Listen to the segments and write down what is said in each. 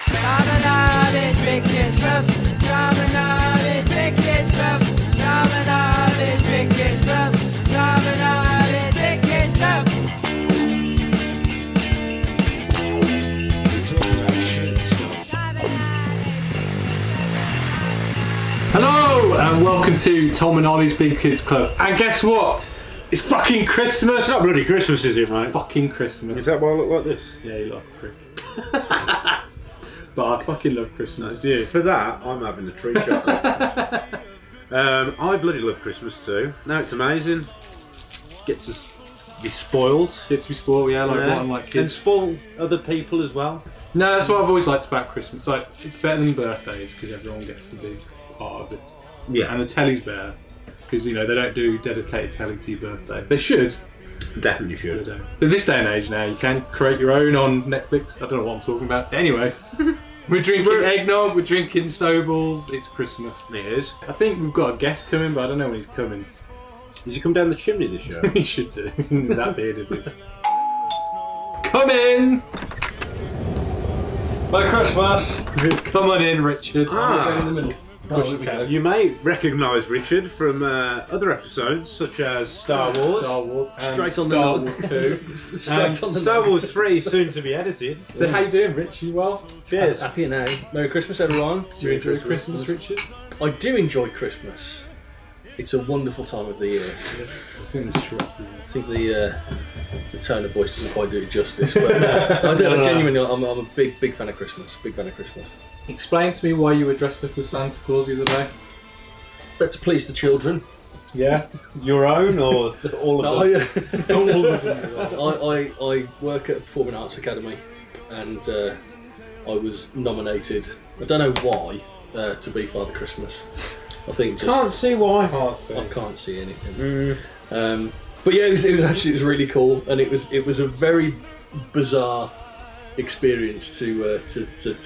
Tom and Ollie's Big Kids Club. Tom and Ollie's Big Kids Club. Tom and Ollie's Big Kids Club. Tom and Ollie's Big Kids Club. Hello and welcome to Tom and Ollie's Big Kids Club. And guess what? It's fucking Christmas! It's not bloody Christmas, is it, mate? Fucking Christmas. Is that why I look like this? Yeah, you look a prick. But I fucking love Christmas, do you? For that, I'm having a tree chocolate. I bloody love Christmas too. No, it's amazing. Get to be spoiled. Get to be spoiled, yeah, like what I'm like kids. And spoil other people as well. No, that's what I've always liked about Christmas. Like, it's better than birthdays because everyone gets to be part of it. Yeah. And the telly's better because, you know, they don't do dedicated telly to your birthday. They should. Definitely should. They don't. But this day and age now, you can create your own on Netflix. I don't know what I'm talking about. Anyway, we're drinking eggnog, we're drinking snowballs. It's Christmas. It is. I think we've got a guest coming, but I don't know when he's coming. Does he come down the chimney this year? He should do. That beard of his. Come in! Merry Christmas! Come on in, Richard. Go in the middle. You may recognise Richard from other episodes, such as Star Wars. Star Wars. And Straight on Star the Wars 2. Straight on the Star Wars 3, soon to be edited. So how you doing, Rich? You well? Cheers. Happy now. Merry Christmas, everyone. Do you enjoy Christmas, Richard? I do enjoy Christmas. It's a wonderful time of the year. I think there's shrubs, isn't it? I think the tone of voice doesn't quite do it justice, but I genuinely, I'm a big fan of Christmas. Big fan of Christmas. Explain to me why you were dressed up as Santa Claus the other day. But to please the children. Yeah? Your own or all of them? All of them. I work at Performing Arts Academy, and I was nominated. I don't know why to be Father Christmas. I think just Can't see why. I can't see anything. But yeah, it was really cool, and it was a very bizarre experience to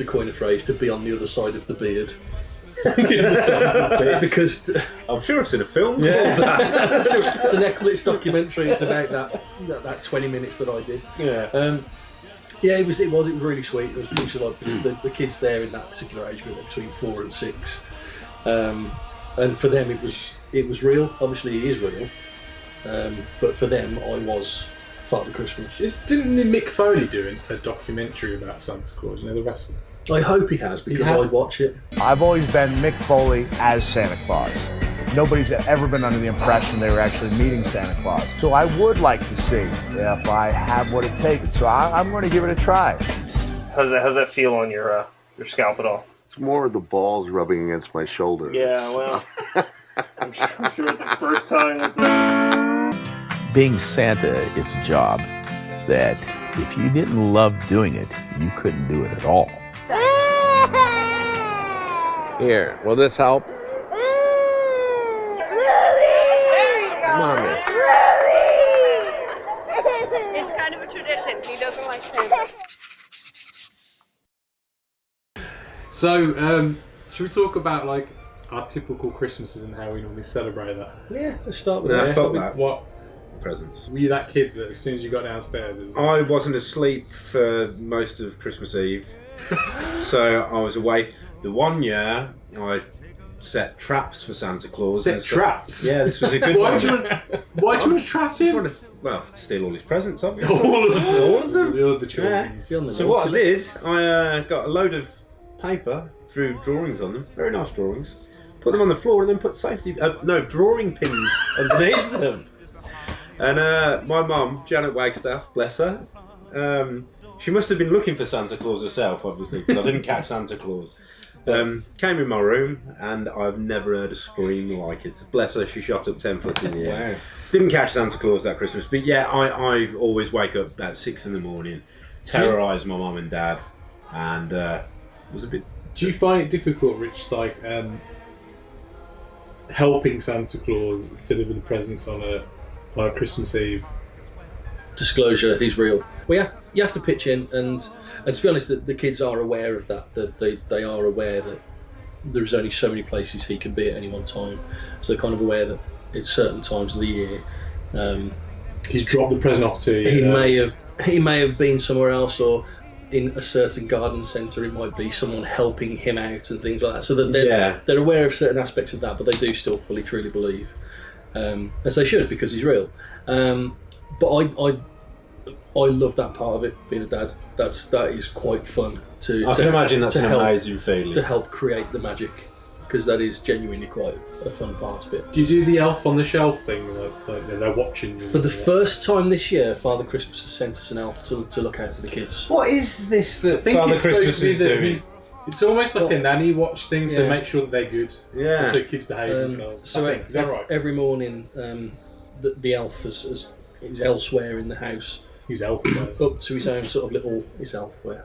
coin a phrase, to be on the other side of the beard. Because I'm sure I've seen a film. Yeah, it's a Netflix documentary. It's about that 20 minutes that I did. Yeah. Yeah, it was really sweet. It was a bunch of like the kids there in that particular age group, between 4 and 6. And for them, it was real. Obviously, it is real. But for them, I was Father Christmas. Didn't Mick Foley do a documentary about Santa Claus? You know, the wrestler? I hope he has, because I'd watch it. I've always been Mick Foley as Santa Claus. Nobody's ever been under the impression they were actually meeting Santa Claus. So I would like to see if I have what it takes. So I'm going to give it a try. How's that feel on your scalp at all? It's more of the balls rubbing against my shoulder. Yeah, well, I'm sure it's the first time. Being Santa is a job that if you didn't love doing it, you couldn't do it at all. Here, will this help? Mommy. It's kind of a tradition. He doesn't like Santa. So, should we talk about like our typical Christmases and how we normally celebrate that? Yeah, let's start with Yeah, that. I felt that. What? Presents. Were you that kid that as soon as you got downstairs it was like, I wasn't asleep for most of Christmas Eve, so I was awake. The one year I set traps for Santa Claus. set traps? Yeah, this was a good Why one. do you want to trap him? Well, steal all his presents, obviously. All of them. All of them. The other children. Yeah. So what I did, I got a load of paper, drew drawings on them, very nice drawings, put them on the floor, and then put drawing pins underneath them. And my mum, Janet Wagstaff, bless her, she must have been looking for Santa Claus herself, obviously, because I didn't catch Santa Claus. Came in my room, and I've never heard a scream like it. Bless her, she shot up 10 foot in the air. Wow. Didn't catch Santa Claus that Christmas, but yeah, I always wake up about 6 in the morning, terrorise my mum and dad, and it was a bit... Do you find it difficult, Rich, like helping Santa Claus deliver the presents on a Christmas Eve? Disclosure, he's real. Well, you have to pitch in, and to be honest, the kids are aware of that they are aware that there's only so many places he can be at any one time, so they're kind of aware that at certain times of the year he's dropped the present off to you. He may have been somewhere else, or in a certain garden centre it might be someone helping him out and things like that. So that they're aware of certain aspects of that, but they do still fully truly believe, as they should, because he's real. But I love that part of it, being a dad. That is quite fun I can imagine that's an amazing feeling. To help create the magic, because that is genuinely quite a fun part of it. Do you do the elf on the shelf thing? Like they're watching you? For the first time this year, Father Christmas has sent us an elf to look out for the kids. What is this that Father Christmas is doing? It's almost like a nanny watch thing to make sure that they're good. Yeah. So kids behave themselves. So is that right? Every morning, the elf is elsewhere in the house. He's elf up to his own sort of little elfware.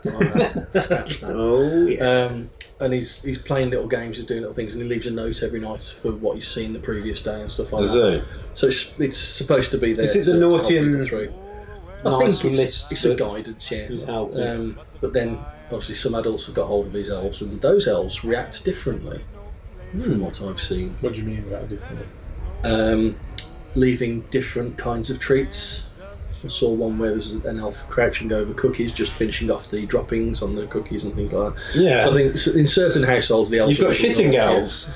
Scratch that. Oh yeah. And he's playing little games, he's doing little things, and he leaves a note every night for what he's seen the previous day and stuff like that. Does he? So it's supposed to be there. Is it the naughty and through? I think think it's a guidance, yeah. But then obviously some adults have got hold of these elves, and those elves react differently from what I've seen. What do you mean about differently? Leaving different kinds of treats. I saw one where there's an elf crouching over cookies, just finishing off the droppings on the cookies and things like that. Yeah. So I think in certain households the elves. You've got shitting elves.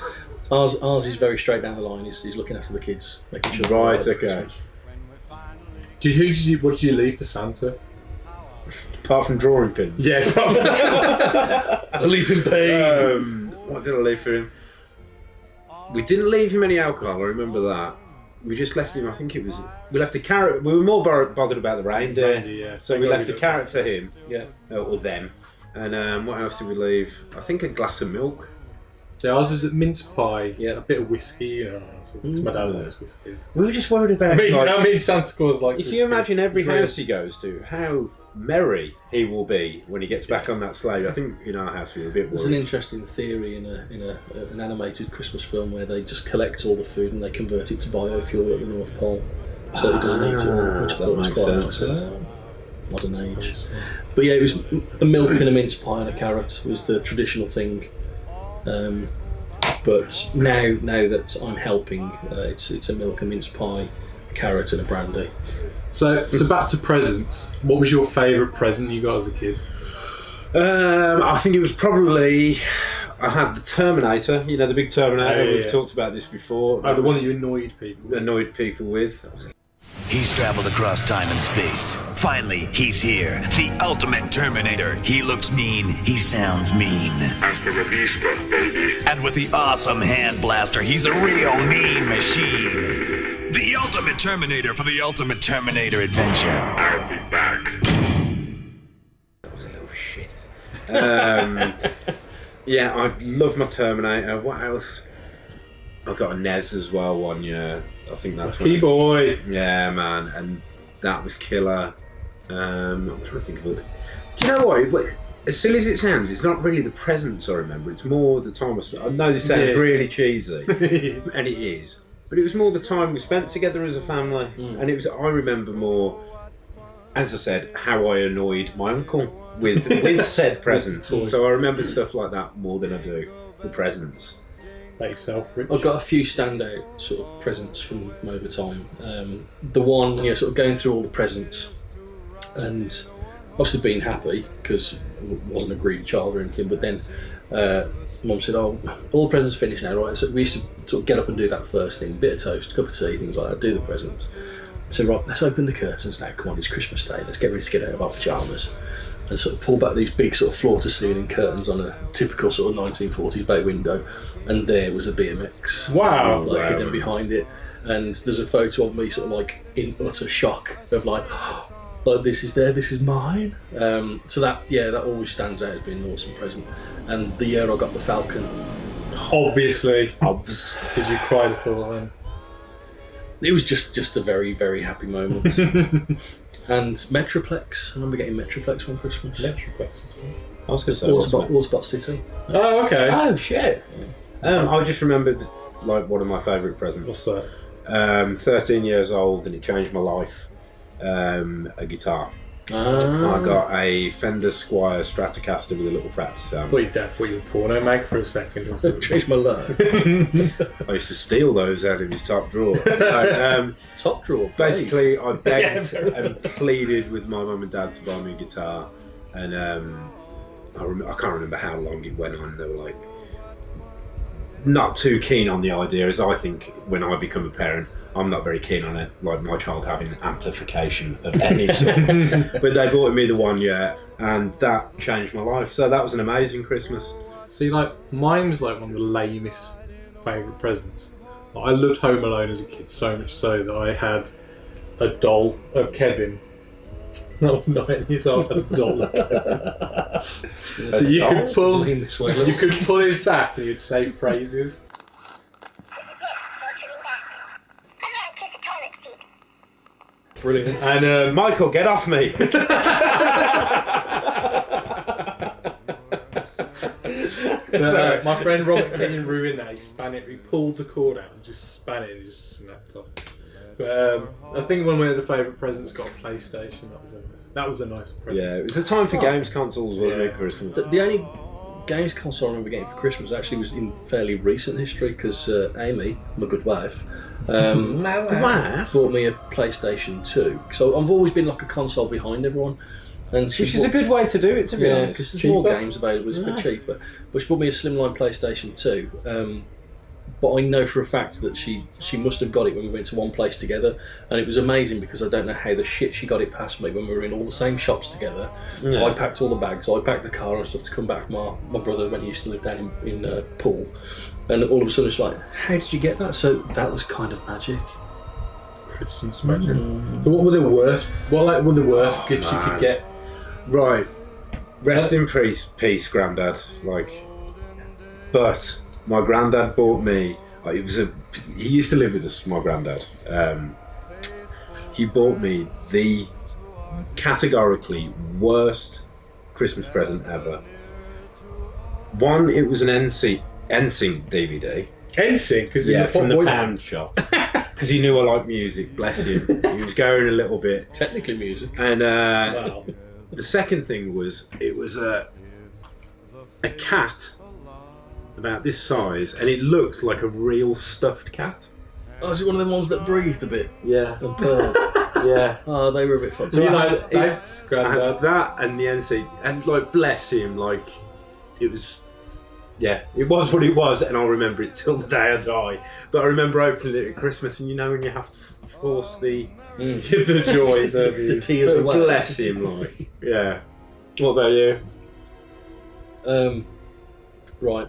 Ours is very straight down the line. He's looking after the kids, making sure. Right. Okay. What did you leave for Santa? Apart from drawing pins. Yeah. I leave him pain. What did I leave for him? We didn't leave him any alcohol. I remember that. We just left him. I think it was. We left a carrot. We were more bothered about the reindeer. So we left a carrot for him. Yeah. Or them. And what else did we leave? I think a glass of milk. So ours was at mince pie. Yeah. A bit of whiskey. My dad likes whiskey. We were just worried about. I mean, Santa Claus likes. If you imagine every house he goes to, how merry he will be when he gets back on that sleigh. I think in our house we were a bit worried. There's an interesting theory in an animated Christmas film where they just collect all the food and they convert it to biofuel at the North Pole, so it doesn't eat it all, which I thought was quite nice. Modern age. But yeah, it was a milk and a mince pie and a carrot was the traditional thing. But now that I'm helping, it's a milk and mince pie, a carrot and a brandy. So back to presents. What was your favourite present you got as a kid? I think it was probably. I had the Terminator. You know, the big Terminator. We've talked about this before. Oh, the one that you annoyed people with. He's traveled across time and space. Finally, he's here. The ultimate Terminator. He looks mean. He sounds mean. And with the awesome hand blaster, he's a real mean machine. The ultimate Terminator for the ultimate Terminator adventure. I'll be back. That was a little shit. Yeah, I love my Terminator. What else? I got a NES as well one year. I think that's Lucky boy. Yeah, man, and that was killer. I'm trying to think of it. Do you know what? As silly as it sounds, it's not really the presents I remember. It's more the time I spent. I know this sounds really cheesy, and it is. But it was more the time we spent together as a family, and it was. I remember more, as I said, how I annoyed my uncle with said presents. So I remember stuff like that more than I do the presents. Yourself, Rich? I've got a few standout sort of presents from over time. The one, sort of going through all the presents, and obviously being happy because I wasn't a greedy child or anything. But then Mum said, "Oh, all the presents are finished now, right?" So we used to sort of get up and do that first thing: bit of toast, cup of tea, things like that. Do the presents. So right, let's open the curtains now. Come on, it's Christmas Day. Let's get ready to get out of our pajamas. And sort of pull back these big sort of floor-to-ceiling curtains on a typical sort of 1940s bay window, and there was a BMX. Wow! Hidden behind it, and there's a photo of me sort of like in utter shock of like this is mine. So that always stands out as being an awesome present. And the year I got the Falcon, obviously, did you cry at all then? It was just a very, very happy moment. And Metroplex. I remember getting Metroplex one Christmas. Metroplex is fun. I was going to say Autobot City. Oh, okay. Oh, shit. Yeah. I just remembered like one of my favourite presents. What's that? 13 years old, and it changed my life. A guitar. I got a Fender Squier Stratocaster with a little practice amp. I thought your dad put you a porno mag for a second. Or something. Changed my life. I used to steal those out of his top drawer. Top drawer? Basically, I begged and pleaded with my mum and dad to buy me a guitar. and I can't remember how long it went on. They were like not too keen on the idea, as I think when I become a parent, I'm not very keen on it, like my child having amplification of any sort. But they bought me the one year, and that changed my life. So that was an amazing Christmas. See, like, mine was like one of the lamest favourite presents. Like, I loved Home Alone as a kid so much so that I had a doll of Kevin. I was 9 years old, I had a doll of Kevin. So you could pull his back and you'd say phrases. Brilliant. And Michael, get off me! My friend Robert Kenyon ruined that. He span it. He pulled the cord out and just span it and just snapped off. But I think one of my other favourite presents got a PlayStation. That was a nice present. Yeah, it was the time for games consoles, wasn't it, Christmas? The only games console I remember getting for Christmas actually was in fairly recent history, because Amy, my good wife, bought me a PlayStation 2. So I've always been like a console behind everyone. And Which is a good way to do it, to be honest. because there's more games available, it's a bit cheaper. But she bought me a slimline PlayStation 2. But I know for a fact that she must have got it when we went to one place together, and it was amazing because I don't know how the shit she got it past me when we were in all the same shops together. Yeah. I packed all the bags, I packed the car and stuff to come back from my brother when he used to live down in Poole, and all of a sudden it's like, how did you get that? So that was kind of magic. Christmas magic. So what were the worst? What were the worst gifts you could get? Right. Rest in peace, Grandad. But my granddad bought me. He used to live with us. My granddad. He bought me the categorically worst Christmas present ever. One, it was an NSYNC DVD. NSYNC, because from the pound shop. Because he knew I liked music. Bless him. He was going a little bit. Technically music. And Wow. the second thing was, it was a cat about this size, and it looked like a real stuffed cat. Oh, is it one of them ones that breathed a bit? Yeah. And purred? Yeah. Oh, they were a bit fucked. So thanks, Grandad. That and the NC, and bless him, it was. Yeah, it was what it was, and I'll remember it till the day I die. But I remember opening it at Christmas, and when you have to force the joy, the tears away. Bless him, yeah. What about you? Right,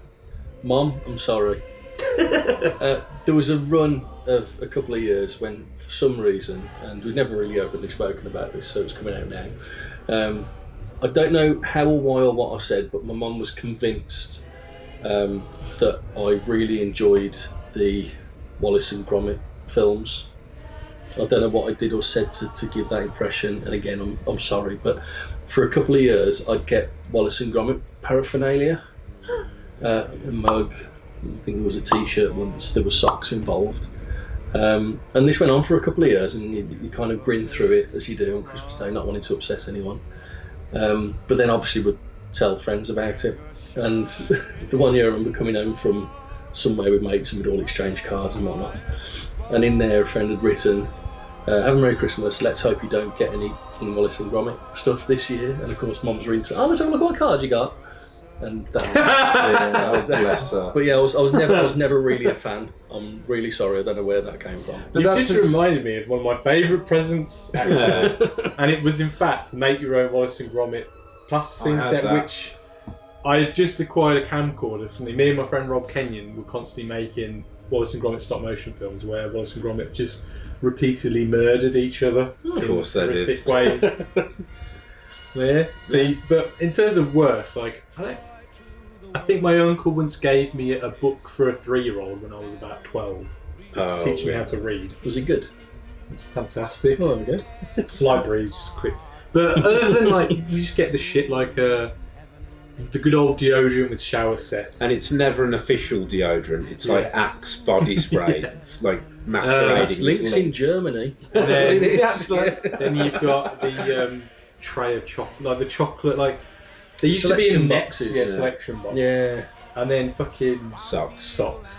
Mom, I'm sorry. There was a run of a couple of years when, for some reason, and we've never really openly spoken about this, so it's coming out now. I don't know how or why or what I said, but my mum was convinced that I really enjoyed the Wallace and Gromit films. I don't know what I did or said to give that impression, and again, I'm sorry, but for a couple of years I'd get Wallace and Gromit paraphernalia, a mug, I think there was a t-shirt once, there were socks involved, and this went on for a couple of years, and you kind of grin through it as you do on Christmas Day, not wanting to upset anyone, but then obviously would tell friends about it. And the one year I remember coming home from somewhere with mates and we'd all exchange cards and whatnot, and in there a friend had written, have a Merry Christmas, let's hope you don't get any Wallace and Gromit stuff this year. And of course Mum's reading through, let's have a look what card you got. And that was bless her. But yeah, I was never really a fan. I'm really sorry, I don't know where that came from. But that just reminded me of one of my favourite presents, actually. And it was in fact make your own Wallace and Gromit plasticine set, which I had just acquired a camcorder. So me and my friend Rob Kenyon were constantly making Wallace and Gromit stop motion films where Wallace and Gromit just repeatedly murdered each other of course they did. ways. Yeah. See, but in terms of worse, I think my uncle once gave me a book for a 3-year-old when I was about 12 to teach me how to read. Was it good? It's fantastic. Oh, there we go. Libraries just quick. But other than you just get the shit the good old deodorant with shower set. And it's never an official deodorant. It's Axe body spray, masquerading. Links in Germany. Then you've got the tray of chocolate, the chocolate, they used to be in boxes, selection box. Yeah. And then fucking socks.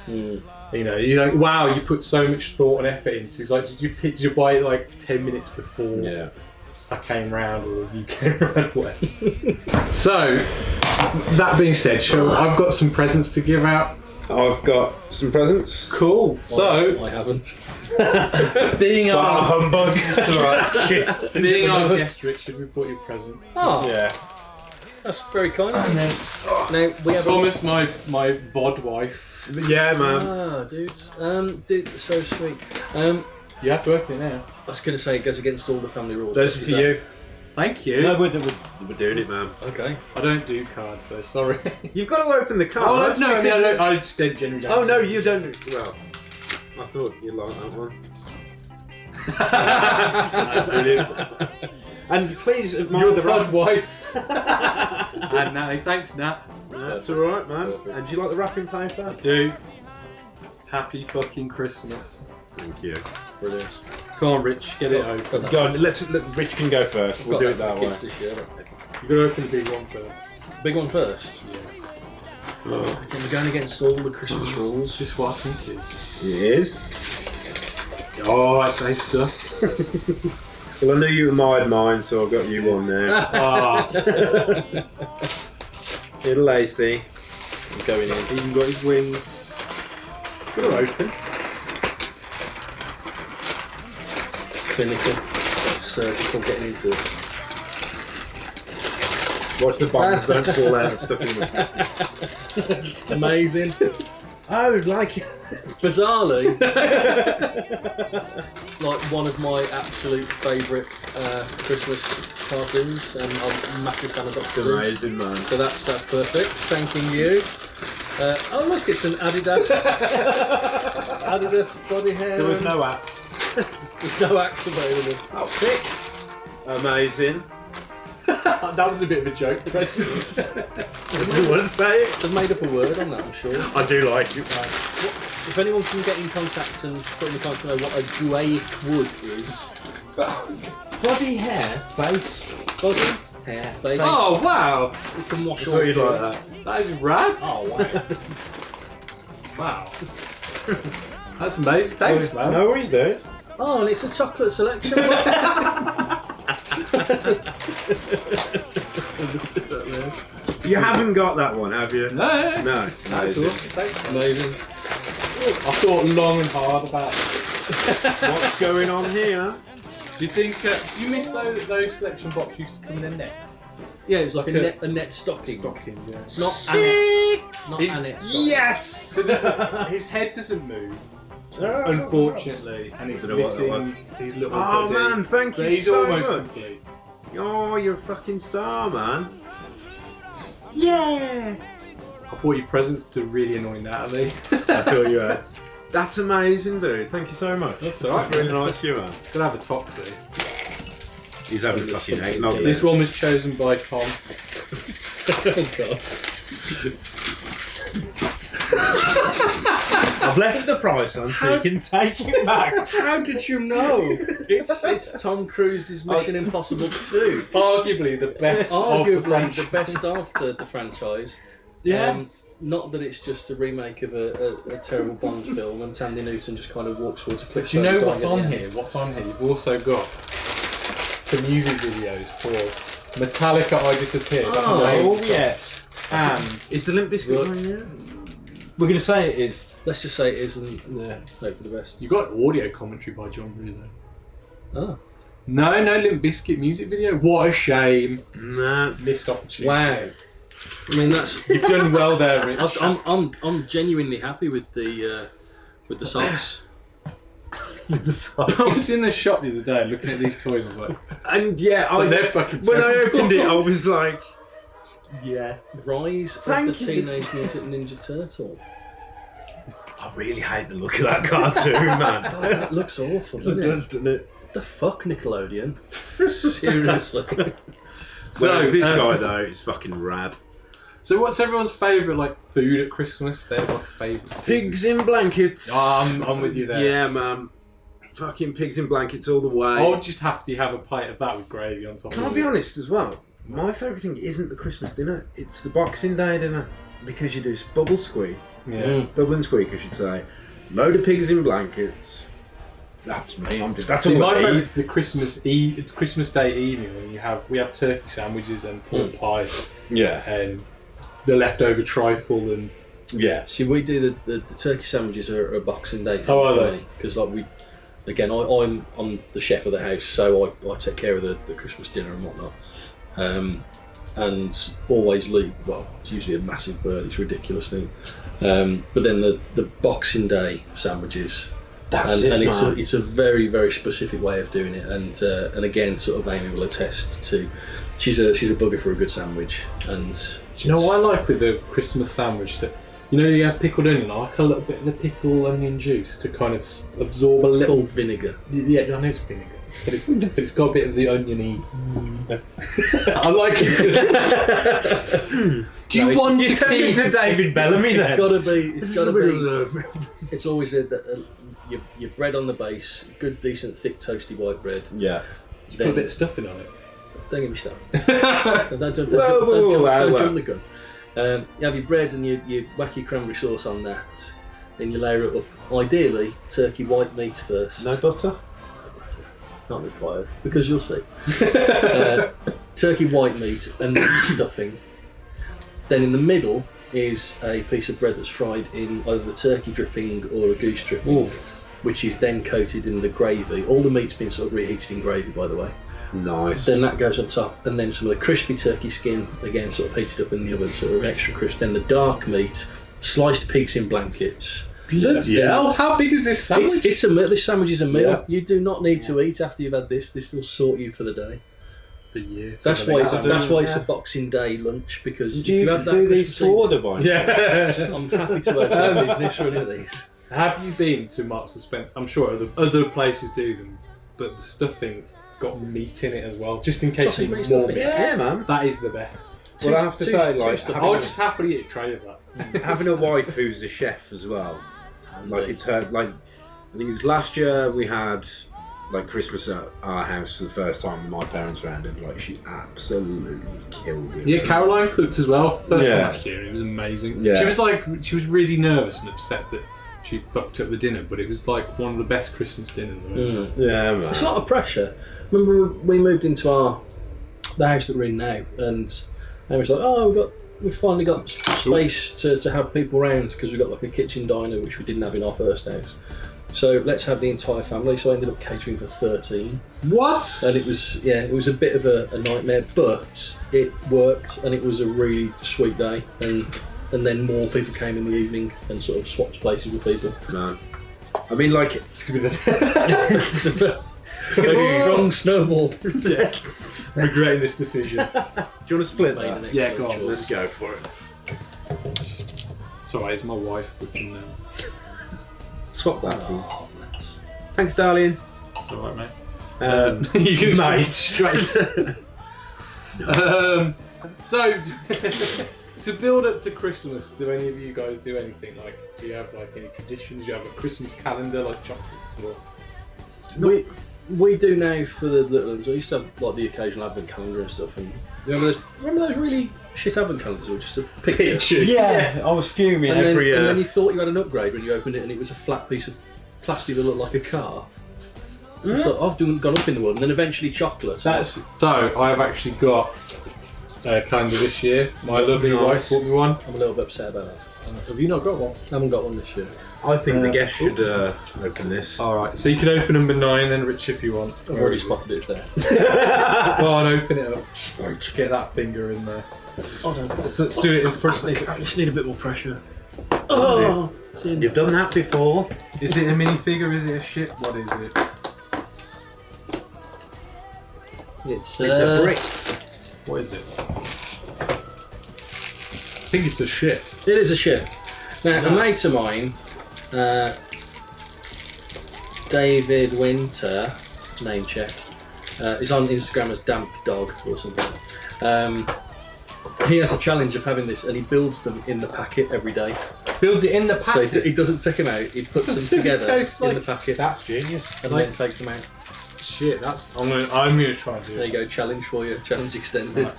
Mm. You're like, wow, you put so much thought and effort into it. It's like, did you buy it 10 minutes before? Yeah. I came round or you came round way. So, that being said, I've got some presents to give out. I've got some presents. Cool. So, I haven't. being our humbug. Alright, shit. Being our guest, Richard, we brought you a present. Oh, Yeah. that's very kind. And then, Now we have Thomas, my VOD wife. Yeah, man. dude, so sweet. You have to open it now. I was going to say it goes against all the family rules. Those are Is for that- you. Thank you. No, we're doing it, man. Okay. I don't do cards though, sorry. You've got to open the card. Oh, no, I mean, I just did genuinely. Oh, no, you don't. Well, I thought you'd like that one. That's brilliant. And please admire Your the VOD wrap. wife. And Natalie, thanks Nat. That's alright, man. And do you like the wrapping paper? Do. Happy fucking Christmas. Thank you. Brilliant. Come on, Rich, get it open. Go on, let Rich can go first. We'll do it that way. Kids this year. You gotta open the big one first. Big one first. Yeah. Again, we're going against all the Christmas rules. Just what I think it is. It is. Oh, that's nice stuff. Well, I knew you admired mine, so I've got you one there. Ah, Little Lacey. I'm going in. Even got his wings. They're open. Clinical. Surgical getting into this. Watch the buttons don't fall out of stuff in the Amazing. Oh, like it. Bizarrely, like one of my absolute favourite Christmas cartoons, and I'm a massive fan of Dr. Seuss. Amazing, man. So that's perfect. Thanking you. Oh look, it's an Adidas body hair. There was no apps. There's no axe available. Oh, sick. Amazing. that was a bit of a joke. You want to say it? They've made up a word on that, I'm sure. I do like it, man. If anyone can get in contact and put in the comments below what a Drake wood is. Body hair, face. Body, hair, face. Oh wow, You can wash I all thought you'd your- like that. that is rad. Oh wow. Wow, that's amazing. Thanks, man. No worries, dude. Oh, and it's a chocolate selection. You haven't got that one, have you? No, No. that's Amazing. awesome. Thanks. Amazing. I thought long and hard about it. What's going on here? Do you think you miss those selection boxes used to come in a net? Yeah, it was like a net stocking. Stocking, yeah. Not Annette. Not Annette stocking. Yes. So his head doesn't move, unfortunately, and he's Don't know what that missing these little. Oh buddies. man, thank But you he's so almost much. complete. Oh, you're a fucking star, man. Yeah. I bought you presents to really annoy Natalie. I feel you out. That's amazing, dude. Thank you so much. That's alright. That's really nice of you, man. Gonna have a toxie. He's having fucking eggnog. This one was chosen by Tom. Oh god. I've left the price on so you can take it back. How did you know? It's Tom Cruise's Mission Impossible 2. Arguably the best. Arguably of the best of the franchise. Yeah. Not that it's just a remake of a terrible Bond film and Tandy Newton just kind of walks towards a cliff. But do you know what's on here? What's on here? You've also got the music videos for Metallica, I Disappeared. That's Oh, amazing. yes. And Is the Limp Bizkit Look. one here? We're going to say it is. Let's just say it is and Yeah. hope for the best. you got audio commentary by John Rulo. Oh. No Limp Bizkit music video. What a shame. No. Missed opportunity. Wow. I mean that's You've done well there, Rich. I'm genuinely happy with the socks. I was in the shop the other day looking at these toys. I was like, And yeah, so they're fucking when I terrible. opened it, I was like, yeah. Rise Thank of the you. Teenage Mutant Ninja Turtle. I really hate the look of that cartoon, man. God, that looks awful, It doesn't it? does, doesn't it? The fuck, Nickelodeon? Seriously. So this guy though is fucking rad. So what's everyone's favourite like food at Christmas? They're my favourite. Pigs in blankets. Oh, I'm with you there. Yeah, man. Fucking pigs in blankets all the way. I'll just happily have a plate of that with gravy on top Can of I it. be honest as well? My favourite thing isn't the Christmas dinner, it's the Boxing Day dinner. Because you do bubble squeak. Yeah. Bubble and squeak, I should say. Load of pigs in blankets. That's me. That's See, all my I favourite eat. is the Christmas Day evening when we have turkey sandwiches and pork pie. Yeah. And the leftover trifle and yeah. See, we do the turkey sandwiches are a Boxing Day thing are for they? me because I'm the chef of the house, so I take care of the Christmas dinner and whatnot. And always leave. Well, it's usually a massive bird. It's ridiculous thing. But then the Boxing Day sandwiches. It's a very, very specific way of doing it, and again, sort of Amy will attest to. She's a bugger for a good sandwich, and do you know what I like with the Christmas sandwich? That you have pickled onion. I like a little bit of the pickled onion juice to kind of absorb a little. It's called vinegar. Yeah, I know it's vinegar, but it's got a bit of the oniony. I like it. Do you want to keep to David Bellamy? It's got to be. It's always your bread on the base, good, decent, thick, toasty white bread. Yeah. Put a bit of stuffing on it. Don't get me started. Don't jump the gun. You have your bread and you whack your cranberry sauce on that. Then you layer it up. Ideally, turkey white meat first. No butter? Not required, because you'll see. Turkey white meat and then stuffing. Then in the middle is a piece of bread that's fried in either the turkey dripping or a goose dripping, which is then coated in the gravy. All the meat's been sort of reheated in gravy, by the way. Nice. Then that goes on top, and then some of the crispy turkey skin, again sort of heated up in the oven, sort of extra crisp. Then the dark meat, sliced pigs in blankets. Bloody hell! How big is this sandwich? This sandwich is a meal. Yeah. You do not need to eat after you've had this. This will sort you for the day. The year. That's why it's a Boxing Day lunch, because if Do you you have that do these to Christmas order by? Yeah. I'm happy to open business running at these. Have you been to Marks and Spencer? I'm sure other places do them, but the stuffing's got meat in it as well, just in case Sausage you meat want more stuffing, meat. Yeah, man. That is the best. Well, I have to say, like, I'll just happily eat a tray of that. having a wife who's a chef as well. Like it's her. Like I think it was last year we had like Christmas at our house for the first time with my parents around, and like she absolutely killed it. Yeah, Caroline cooked as well first Yeah. last year. It was amazing. Yeah. She was really nervous and upset that she fucked up the dinner, but it was like one of the best Christmas dinners. Yeah, man. It's a lot of pressure. Remember we moved into the house that we're in now, and I was like, oh, we've finally got space to have people around, because we've got like a kitchen diner which we didn't have in our first house. So let's have the entire family. So I ended up catering for 13. What? And it was a bit of a nightmare, but it worked, and it was a really sweet day. And then more people came in the evening and sort of swapped places with people. No. I mean, like It's gonna be the It's a strong snowball. yes. Regretting this decision. do you want to split Made an that? excellent go on. choice. Let's go for it. It's alright, it's my wife, we can Swap glasses. Thanks, darling. it's alright, mate. You can Mate, straight. So, to build up to Christmas, do any of you guys do anything? Like, do you have like any traditions? Do you have a Christmas calendar, like chocolates, or? We do now for the little ones. I used to have like the occasional advent calendar and stuff. And remember those really shit advent calendars, or just a picture? Yeah, I was fuming And every then, and then you thought you had an upgrade when you opened it, and it was a flat piece of plastic that looked like a car. So I've gone up in the world, and then eventually chocolate. So I have actually got a calendar this year. My lovely wife bought me one. I'm a little bit upset about that. Have you not got one? I haven't got one this year. I think the guest should open this. Alright, so you can open number 9 then, Rich, if you want. I've already spotted it's there. Go on, open it up. Get that finger in there. Let's do it in front. I just need a bit more pressure. Oh, You've done that before. Is it a minifigure? Is it a ship? What is it? it's It's a brick. What is it? I think it's a ship. It is a ship. Now, a mate of mine, David Winter, name check, is on Instagram as Damp Dog or something. He has a challenge of having this, and he builds them in the packet every day. Builds it in the So packet. he doesn't take them out, he puts them together It's in like- the packet That's genius. and then takes them out. Shit, that's. I'm gonna try and do There it. you go, challenge for you, challenge extended. Right.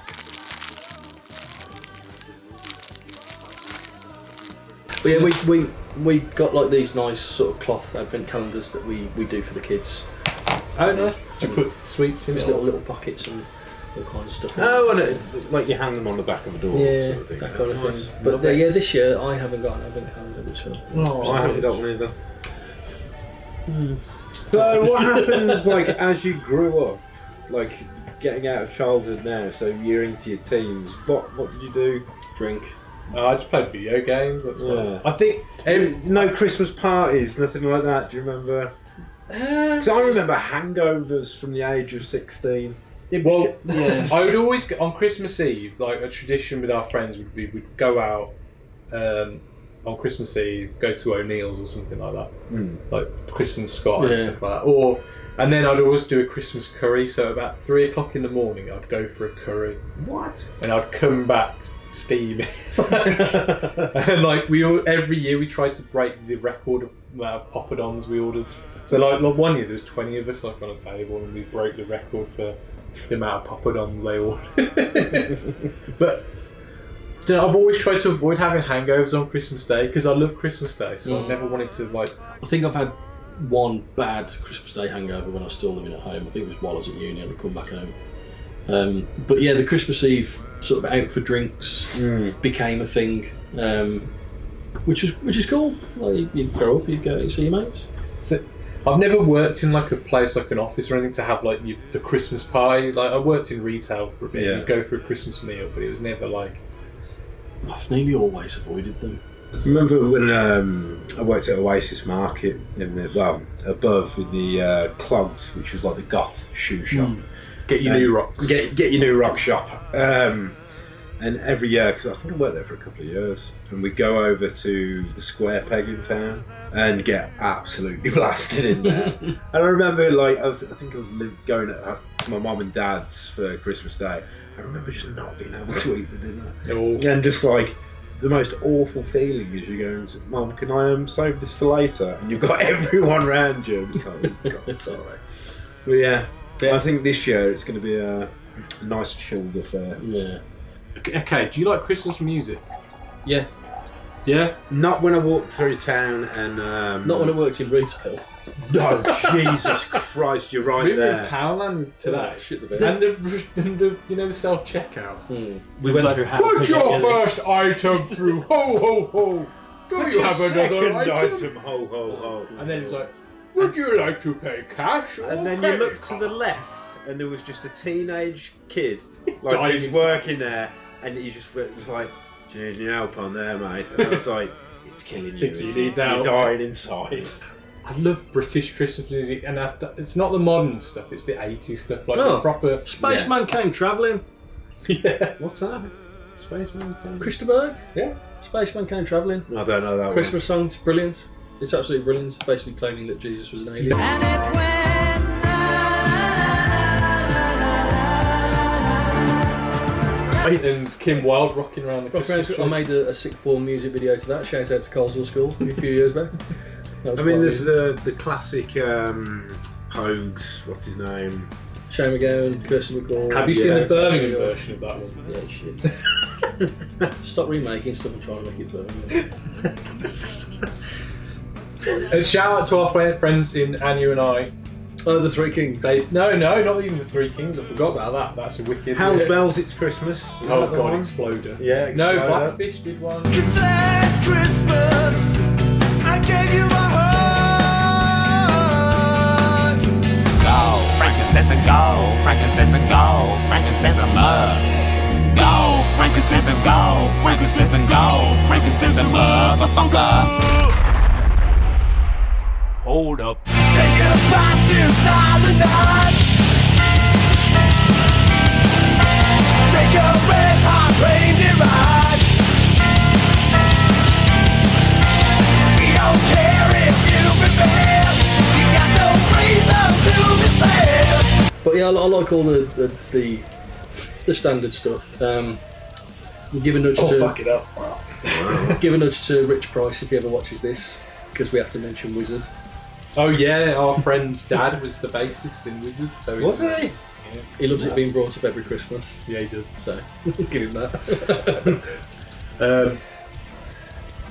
But yeah, We got like these nice sort of cloth advent calendars that we do for the kids. Oh, nice. Did you put sweets in it? Little pockets and all kinds of stuff. Oh, and like you hang them on the back of a door, yeah, sort of thing. that kind of Nice. thing. But yeah, this year I haven't got an advent calendar, which I haven't got one either. So what happened, like, as you grew up, like getting out of childhood now? So you're into your teens. What did you do? Drink. I just played video games. That's Yeah. I think no Christmas parties, nothing like that. Do you remember? Because I remember hangovers from the age of 16. Well, yeah. I would always on Christmas Eve, like a tradition with our friends would be we'd go out on Christmas Eve, go to O'Neill's or something like that, like Chris and Scott and stuff like that. And then I'd always do a Christmas curry. So about 3 o'clock in the morning, I'd go for a curry. What? And I'd come back steaming. And like every year we tried to break the record of amount of poppadoms we ordered. So like one year there was 20 of us like on a table, and we broke the record for the amount of poppadoms they ordered. But I've always tried to avoid having hangovers on Christmas Day because I love Christmas Day, so I never wanted to like. I think I've had one bad Christmas Day hangover when I was still living at home. I think it was while I was at uni and I'd come back home. But yeah, the Christmas Eve sort of out for drinks became a thing, which is cool. Like you grow up, you go, you see your mates. So, I've never worked in like a place like an office or anything to have like the Christmas party. Like I worked in retail for a bit. Yeah. You'd go for a Christmas meal, but it was never like. I've nearly always avoided them. Remember when I worked at Oasis Market above in the Clogs, which was like the goth shoe shop. Get your new rocks. Get your new rock shop. And every year, because I think I worked there for a couple of years, and we'd go over to the Square Peg in town and get absolutely blasted in there. And I remember, like, I think I was going to my mum and dad's for Christmas Day. I remember just not being able to eat the dinner. And just like, the most awful feeling is you go, Mum, can I save this for later? And you've got everyone round you. It's like, oh, God, sorry. But yeah, I think this year it's going to be a nice chilled affair. Yeah. Okay, do you like Christmas music? Yeah. Yeah? Not when I walked through town and... Not when I worked in retail. No, Jesus Christ, you're right We were there. in Powerland today. Oh, shit the bed. And the self-checkout. We went through how Put your first item through, ho ho ho. Do you have another item? Ho ho ho. And then it's like, would you like to pay cash or And then you credit look to card? the left, and there was just a teenage kid, Dying like he was inside. working there, and he just was like, "Do you need any help on there, mate?" And I was like, "It's killing you. You isn't need it? help." You're dying inside." I love British Christmas music, and it's not the modern stuff; it's the 80s stuff, like the proper. Spaceman came travelling. Yeah. What's that? Spaceman? Christopher? Yeah. Spaceman came travelling. I don't know that Christmas song, it's brilliant. It's absolutely brilliant. It's basically claiming that Jesus was an alien. And it went And Kim Wilde rocking around the Christmas tree. I made a sixth form music video to that. Shout out to Colesville School a few years back. I mean, there's the classic Pogues. What's his name? Shane McGowan, Kirsten McCall. Have you seen the Birmingham exactly. version of that one? Yeah, shit. Stop remaking stuff and trying to make it Birmingham. And shout out to our friends in Anu and I. Oh, the Three Kings. No, not even the Three Kings. I forgot about that. That's a wicked. Hell's Bells, It's Christmas. Is Oh that the God, one? Exploder. Yeah, No, Exploder. Blackfish did one. It's last Christmas, I gave you my heart. Go, frankincense and gold, frankincense and gold, frankincense and mud. Go, frankincense and gold, frankincense and gold, frankincense and mud. Hold up. Take it back to silent night. Take a red hot reindeer ride. We don't care if you've been bad. You got no reason to be sad. But yeah, I like all the standard stuff. Give a nudge to fuck it up. give a nudge to Rich Price if he ever watches this, because we have to mention Wizard. Oh yeah, our friend's dad was the bassist in Wizard. So Was he? Yeah. He loves it being brought up every Christmas, Yeah, he does. so give him that.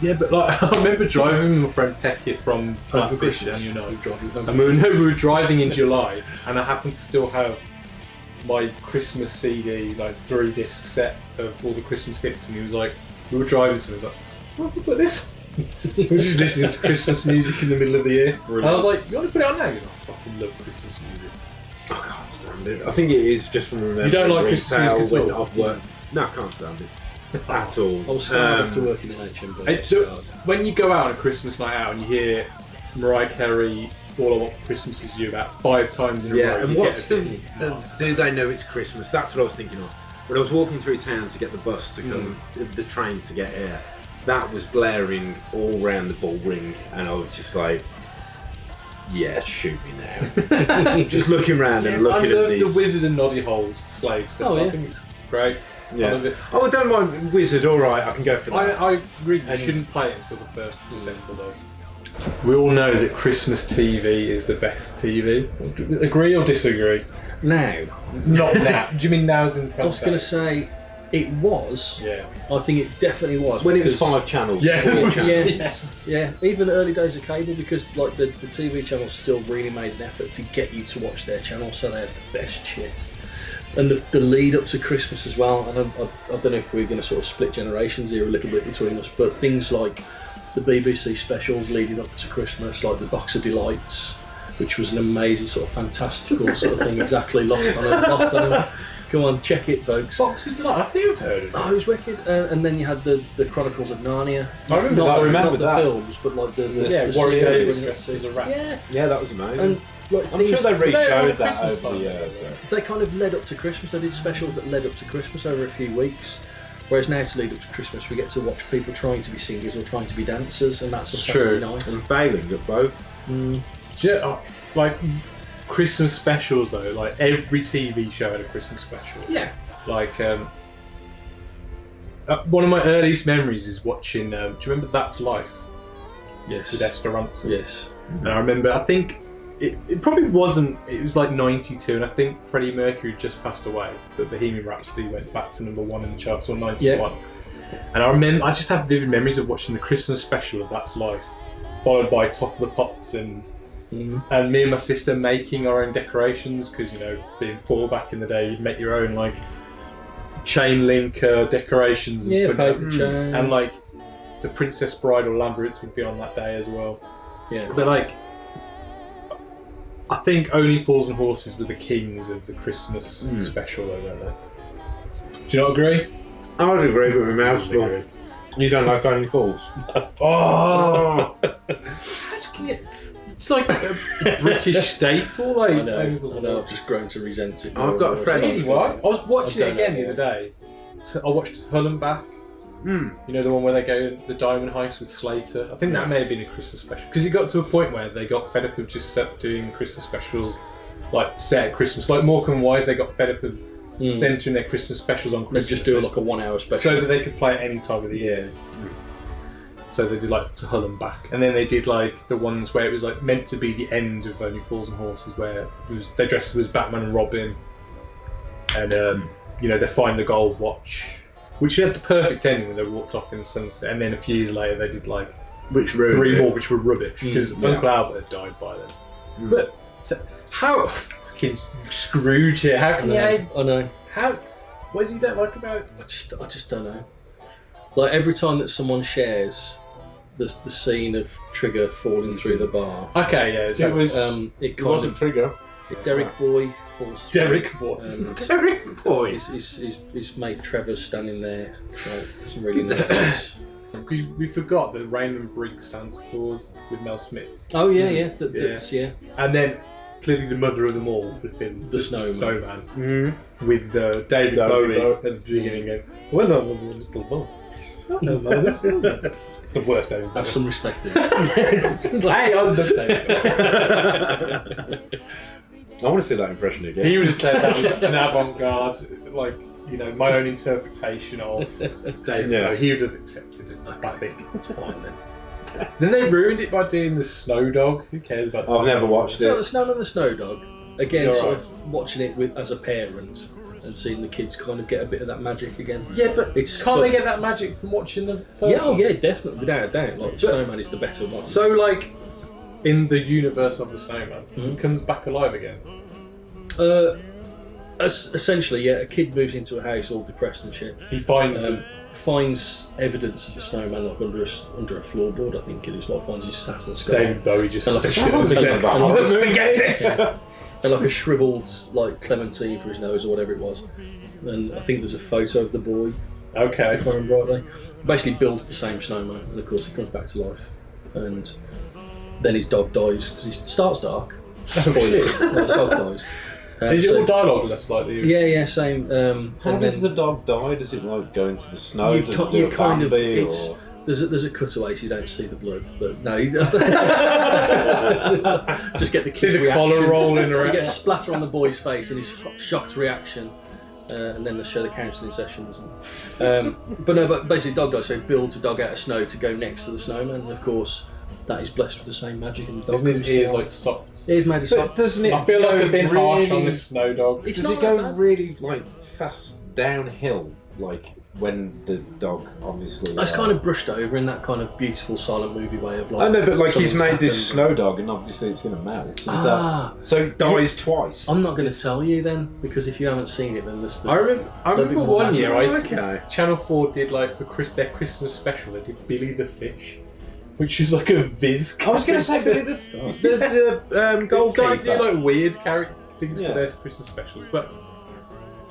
Yeah, but like I remember driving with my friend Pecky from Blackfish, and you know, and we were driving in July, and I happened to still have my Christmas CD, like 3-disc set of all the Christmas hits, and he was like, we were driving, so he was like, why have we put this? We were just listening to Christmas music in the middle of the year. And I was like, you want to put it on now? He was like, I fucking love Christmas music. I can't stand it. I think it is just from remembering. You don't like Christmas music when at all? I've worked. No, I can't stand it. At all. I was scared after working in HMV. When you go out on a Christmas night out and you hear Mariah Carey, All I Want for Christmas Is You about 5 times in a row. Yeah, and what's the do they know it's Christmas? That's what I was thinking of. When I was walking through town to get the bus to come, the train to get here, that was blaring all round the ball ring, and I was just like, yeah, shoot me now. Just looking around and looking at these. The Wizard and Noddy Holes Slade stuff. I think it's great. Yeah. I love it. Oh, I don't mind Wizard, alright, I can go for that. I really shouldn't play it until the 1st of December though. We all know that Christmas TV is the best TV. Agree or disagree? Now. Not now. Do you mean now as in I was going to say, it was. Yeah. I think it definitely was. When it was 5 channels. Yeah. 4 channels. Yeah. Even early days of cable, because like the TV channels still really made an effort to get you to watch their channel, so they had the best shit. And the lead up to Christmas as well, and I don't know if we're going to sort of split generations here a little bit between us, but things like the BBC specials leading up to Christmas, like the Box of Delights, which was an amazing sort of fantastical sort of thing, exactly, lost on them. Come on, check it, folks. Box of Delights, I think I've heard of it. Oh, it was wicked. And then you had the Chronicles of Narnia. I remember that. Not the films, but like the Warwick series. Davis as a rat. Yeah, that was amazing. And like I'm sure they re-showed that Christmas over the time. years. So. they kind of led up to Christmas. They did specials that led up to Christmas over a few weeks. Whereas now to lead up to Christmas, we get to watch people trying to be singers or trying to be dancers, and that's a Saturday night. And failing at both. Like Christmas specials though, like every TV show had a Christmas special. Yeah. Like one of my earliest memories is watching. Do you remember That's Life? Yes. With Esther Rantzen. Yes. And I remember, I think it probably wasn't. It was like '92, and I think Freddie Mercury had just passed away. But Bohemian Rhapsody went back to #1 in the charts, or '91. Yeah. And I just have vivid memories of watching the Christmas special of That's Life, followed by Top of the Pops and me and my sister making our own decorations, because being poor back in the day, you'd make your own like chain link decorations. And paper chain. And like the Princess Bride or Labyrinth would be on that day as well. Yeah. But like, I think Only Fools and Horses were the kings of the Christmas special, though, don't they? Do you not agree? I would agree with my mouth full. You don't like Only Fools? Oh! It's like a British staple. Like, I know, I've just grown to resent it. I've got a friend. Really, what? I was watching it again the other day. I watched Hull and Back. You know, the one where they go the diamond heist with Slater. I think that may have been a Christmas special, because it got to a point where they got fed up of just doing Christmas specials like set at Christmas. Like Morecambe and Wise, they got fed up of centering their Christmas specials on Christmas. They just do like a 1 hour special so that they could play it any time of the year. So they did like To Hull and Back, and then they did like the ones where it was like meant to be the end of Only Fools and Horses, where they dressed as Batman and Robin, and they find the gold watch, which had the perfect ending when they walked off in the sunset. And then a few years later they did like 3 more, which were rubbish, because Uncle Albert had died by then. But how fucking Scrooge here? How can you? I know. How? What is it you don't like about it? I just don't know. Like every time that someone shares the scene of Trigger falling through the bar. Okay, yeah. So it wasn't Trigger. Derek Boy falls through. Derek Boy. Derek Boy. His mate Trevor's standing there. Like, doesn't really notice. Because we forgot the Raymond Briggs Santa Claus with Mel Smith. Oh yeah. That's. And then clearly the mother of them all flipping the snowman. With David Bowie at the beginning going, well done, little boy. Oh, no, man, it's the worst David Bowie. Have some respect there. Hey, I love David Bowie. I want to see that impression again. He would have said that was an avant-garde, like, my own interpretation of David Bowie. He would have accepted it, I think. It's fine then. Then they ruined it by doing the Snow Dog. Who cares about I've never watched it. So the Snow and the Snow Dog, again, sort of watching it as a parent, and seeing the kids kind of get a bit of that magic again. Yeah, but can't they get that magic from watching the first? Yeah, oh yeah, definitely, without a doubt. Like, the snowman is the better one. So, like, in the universe of the snowman, he comes back alive again. Essentially, yeah. A kid moves into a house all depressed and shit. He finds finds evidence of the snowman like under a floorboard. I think it is. Like finds his Saturn skull. David Bowie just and like a shriveled like clementine for his nose or whatever it was. And I think there's a photo of the boy. Okay. If I remember rightly, basically builds the same snowman, and of course he comes back to life. And then his dog dies because he starts dark. Spoilers. His dog dies. Is it all dialogue-less like the? Yeah, same. How does the dog die? Does it like go into the snow? You Does kind it do a of. Bambi, It's, or? there's a cutaway, so you don't see the blood. But no, you just get the kids' See the reactions. collar rolling around. You get a splatter on the boy's face and his shocked reaction, and then they show the counselling sessions. But basically, dog dies. So he builds a dog out of snow to go next to the snowman, and of course. That is blessed with the same magic, and the dog. Isn't his ears like socks? Ears made of socks. Doesn't it? I feel like a bit harsh on really- this snow dog. It's Does not it go that bad. really like fast downhill, like when the dog obviously? That's kind of brushed over in that kind of beautiful silent movie way of like. I know, but like he's something's made this happened. snow dog, and obviously it's going to melt. Is Ah. so it dies twice. I'm not going to tell you then, because if you haven't seen it, then there's I remember more one magic. year, Channel 4 did like for their Christmas special. They did Billy the Fish, which was like a Viz. I was going to say Billy the goalkeeper. They do like weird character things for their Christmas specials,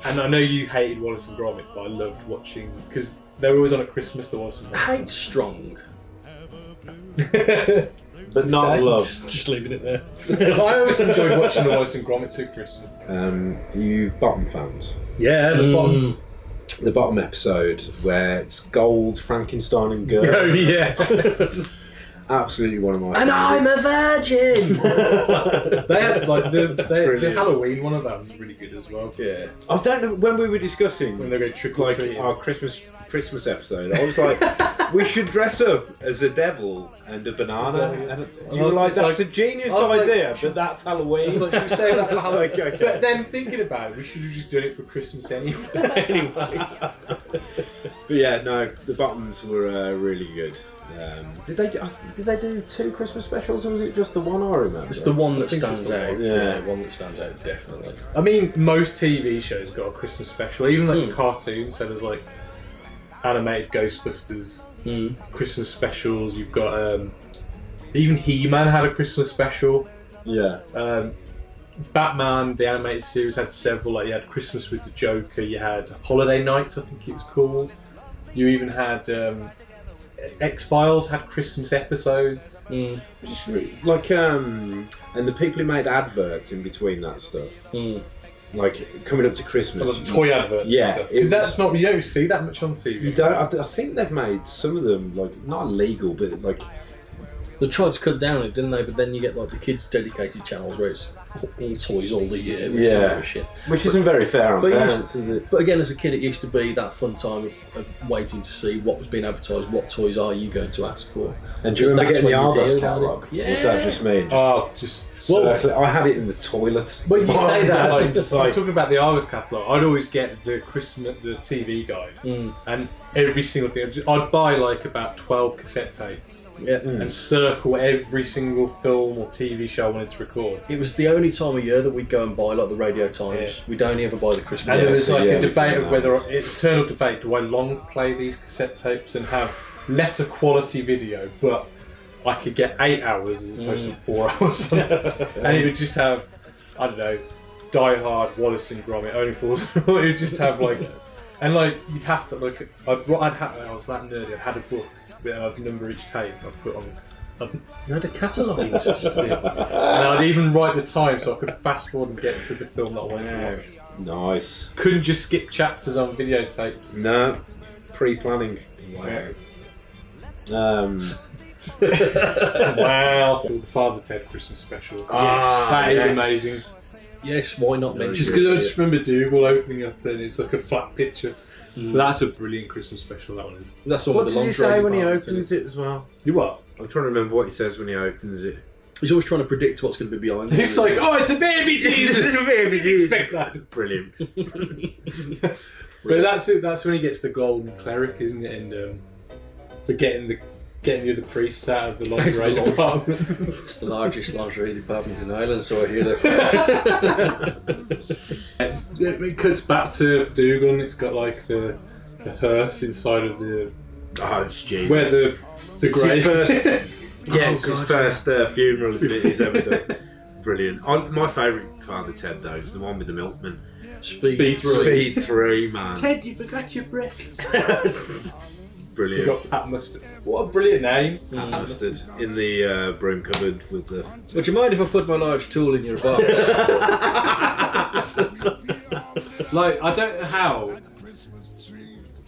and I know you hated Wallace and Gromit, but I loved watching because they were always on at Christmas. The Wallace and Gromit. Hate's strong. But not love. Just leaving it there. I always enjoyed watching the Wallace and Gromit at Christmas. You bottom fans? Yeah, The bottom episode where it's Gold, Frankenstein, and Girl. Oh yeah. Absolutely one of my. And I'm a virgin. They had like the Halloween one of them was really good as well. Yeah. I don't know when we were discussing when they go trick or treating. Our Christmas episode. I was like, we should dress up as a devil and a banana. And you were like, that's a genius idea, but that's Halloween. I was like, should we say that for Halloween? Okay. But then thinking about it, we should have just done it for Christmas anyway. But yeah, no, the bottoms were really good. Did they do 2 Christmas specials, or was it just the one I remember? It's the one that stands out. Yeah, one that stands out definitely. I mean, most TV shows got a Christmas special, even like cartoons. So there's like animated Ghostbusters Christmas specials. You've got even He-Man had a Christmas special. Yeah. Batman, the animated series, had several. Like you had Christmas with the Joker. You had Holiday Nights, I think it was called. You even had X-Files had Christmas episodes. Just like and the people who made adverts in between that stuff. Like coming up to Christmas, Like toy adverts. Yeah, and stuff. Because that's not, you don't see that much on TV. You don't. I think they've made some of them like not illegal, but like they tried to cut down on it, didn't they? But then you get like the kids' dedicated channels where it's all toys all the year, which is shit. Which isn't very fair on parents, is it? But again, as a kid, it used to be that fun time of waiting to see what was being advertised. What toys are you going to ask for? And do you remember getting the Argos catalogue? Yeah. Was that just me? I had it in the toilet. When you say that, like, talking about the Argos catalogue, I'd always get the TV guide, and every single thing. I'd buy like about 12 cassette tapes, and circle every single film or TV show I wanted to record. It was the only time of year that we'd go and buy like the Radio Times. We'd only ever buy the Christmas. And there was like a debate of whether, eternal debate, do I long play these cassette tapes and have lesser quality video, but I could get 8 hours as opposed to 4 hours, and it would just have, I don't know, Die Hard, Wallace and Gromit, Only Fools. It would just have like, and like you'd have to like, I was that nerdy. I had a book, and I'd number each tape. I'd put on. You had a catalogue, you just did. And I'd even write the time so I could fast forward and get to the film that I wanted to watch. Nice. Couldn't just skip chapters on videotapes. No, pre-planning. Wow. Wow. The Father Ted Christmas special. Yes. That is amazing. Yes, why not mention Just because I just remember Dougal opening up and it's like a flat picture. That's a brilliant Christmas special, that one is. That's what does he say when he opens it as well? You what? I'm trying to remember what he says when he opens it. He's always trying to predict what's going to be behind. It's like, oh, it's a baby Jesus. It's a baby Jesus. Expect that. Brilliant. But that's it. That's when he gets the golden cleric, isn't it? And for getting the other priests out of the lingerie department. It's the largest lingerie department in Ireland, so I hear that. It cuts back to Dougal, and it's got like the hearse inside of the. Oh, it's genius. Where the it's grave. his first. Yeah, it's his first funeral he's ever done. Brilliant. My favourite Father Ted though is the one with the milkman. Speed 3, man. Ted, you forgot your brick. Brilliant. You got Pat Mustard. What a brilliant name. Pat Mustard in the broom cupboard with the. Would you mind if I put my large tool in your box? Like, I don't know how.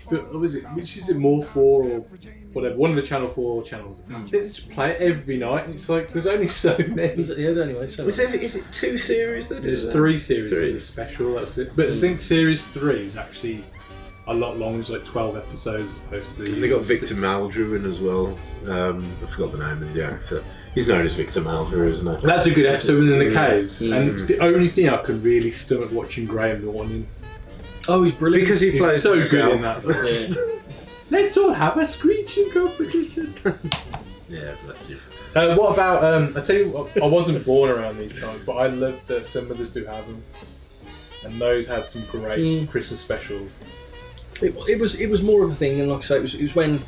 Which is it, more 4 or whatever? One of the Channel 4 channels. They just play it every night, and it's like there's only so many. Anyway. So Is it 2 series? There's 3 series. Of special. That's it. But I think series 3 is actually a lot longer. It's like 12 episodes as opposed to the. And they got Victor Meldrew in as well. I forgot the name of the actor. He's known as Victor Meldrew, isn't he? That's a good episode within the caves, and it's the only thing I could really stomach watching Graham Norton. Oh, he's brilliant. Because he plays so himself. good in that. Let's all have a screeching competition. Yeah, bless you. What about? I tell you what, I wasn't born around these times, but I loved that some others do have them, and those had some great Christmas specials. It was more of a thing, and like I say, it was when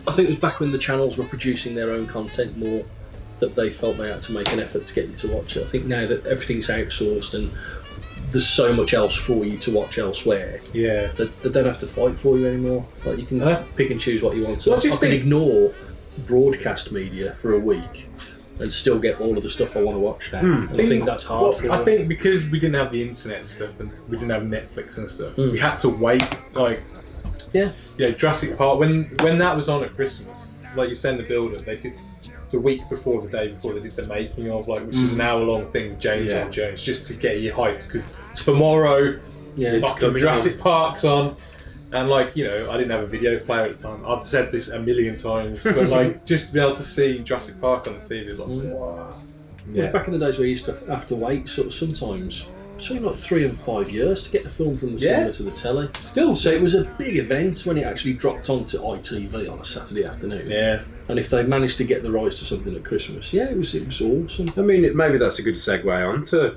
I think it was back when the channels were producing their own content more, that they felt they had to make an effort to get you to watch it. I think now that everything's outsourced and there's so much else for you to watch elsewhere. Yeah, they don't have to fight for you anymore. Like you can pick and choose what you want to. Well, I can ignore broadcast media for a week and still get all of the stuff I want to watch now. And I think that's hard. I think because we didn't have the internet and stuff, and we didn't have Netflix and stuff, we had to wait. Like, Jurassic Park when that was on at Christmas. Like you said in the build-up, they did the week before, the day before, they did the making of, like, which is an hour-long thing with James Earl Jones, just to get you hyped, because tomorrow, Jurassic Park's on, and like, you know, I didn't have a video player at the time. I've said this a million times, but like, just to be able to see Jurassic Park on the TV was like, wow. It was back in the days where you used to have to wait sort of sometimes between like 3 and 5 years to get the film from the cinema to the telly. Still, so it was a big event when it actually dropped onto ITV on a Saturday afternoon. Yeah. And if they managed to get the rights to something at Christmas, it was awesome. I mean, maybe that's a good segue onto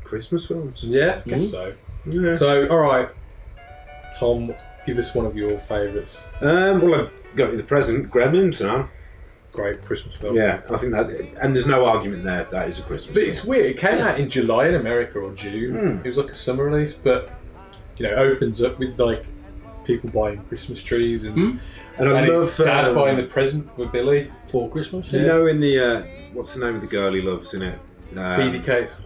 Christmas films. Yeah, I guess so. Yeah. So, all right, Tom, give us one of your favourites. Well, I got you the present, Gremlins, now. Great Christmas film. Yeah, I think that, and there's no argument there. That is a Christmas. But film. it's weird. It came out in July in America or June. It was like a summer release, but you know, it opens up with like people buying Christmas trees and I love his dad buying the present for Billy for Christmas. You know, in the what's the name of the girl he loves in it? Phoebe Cates.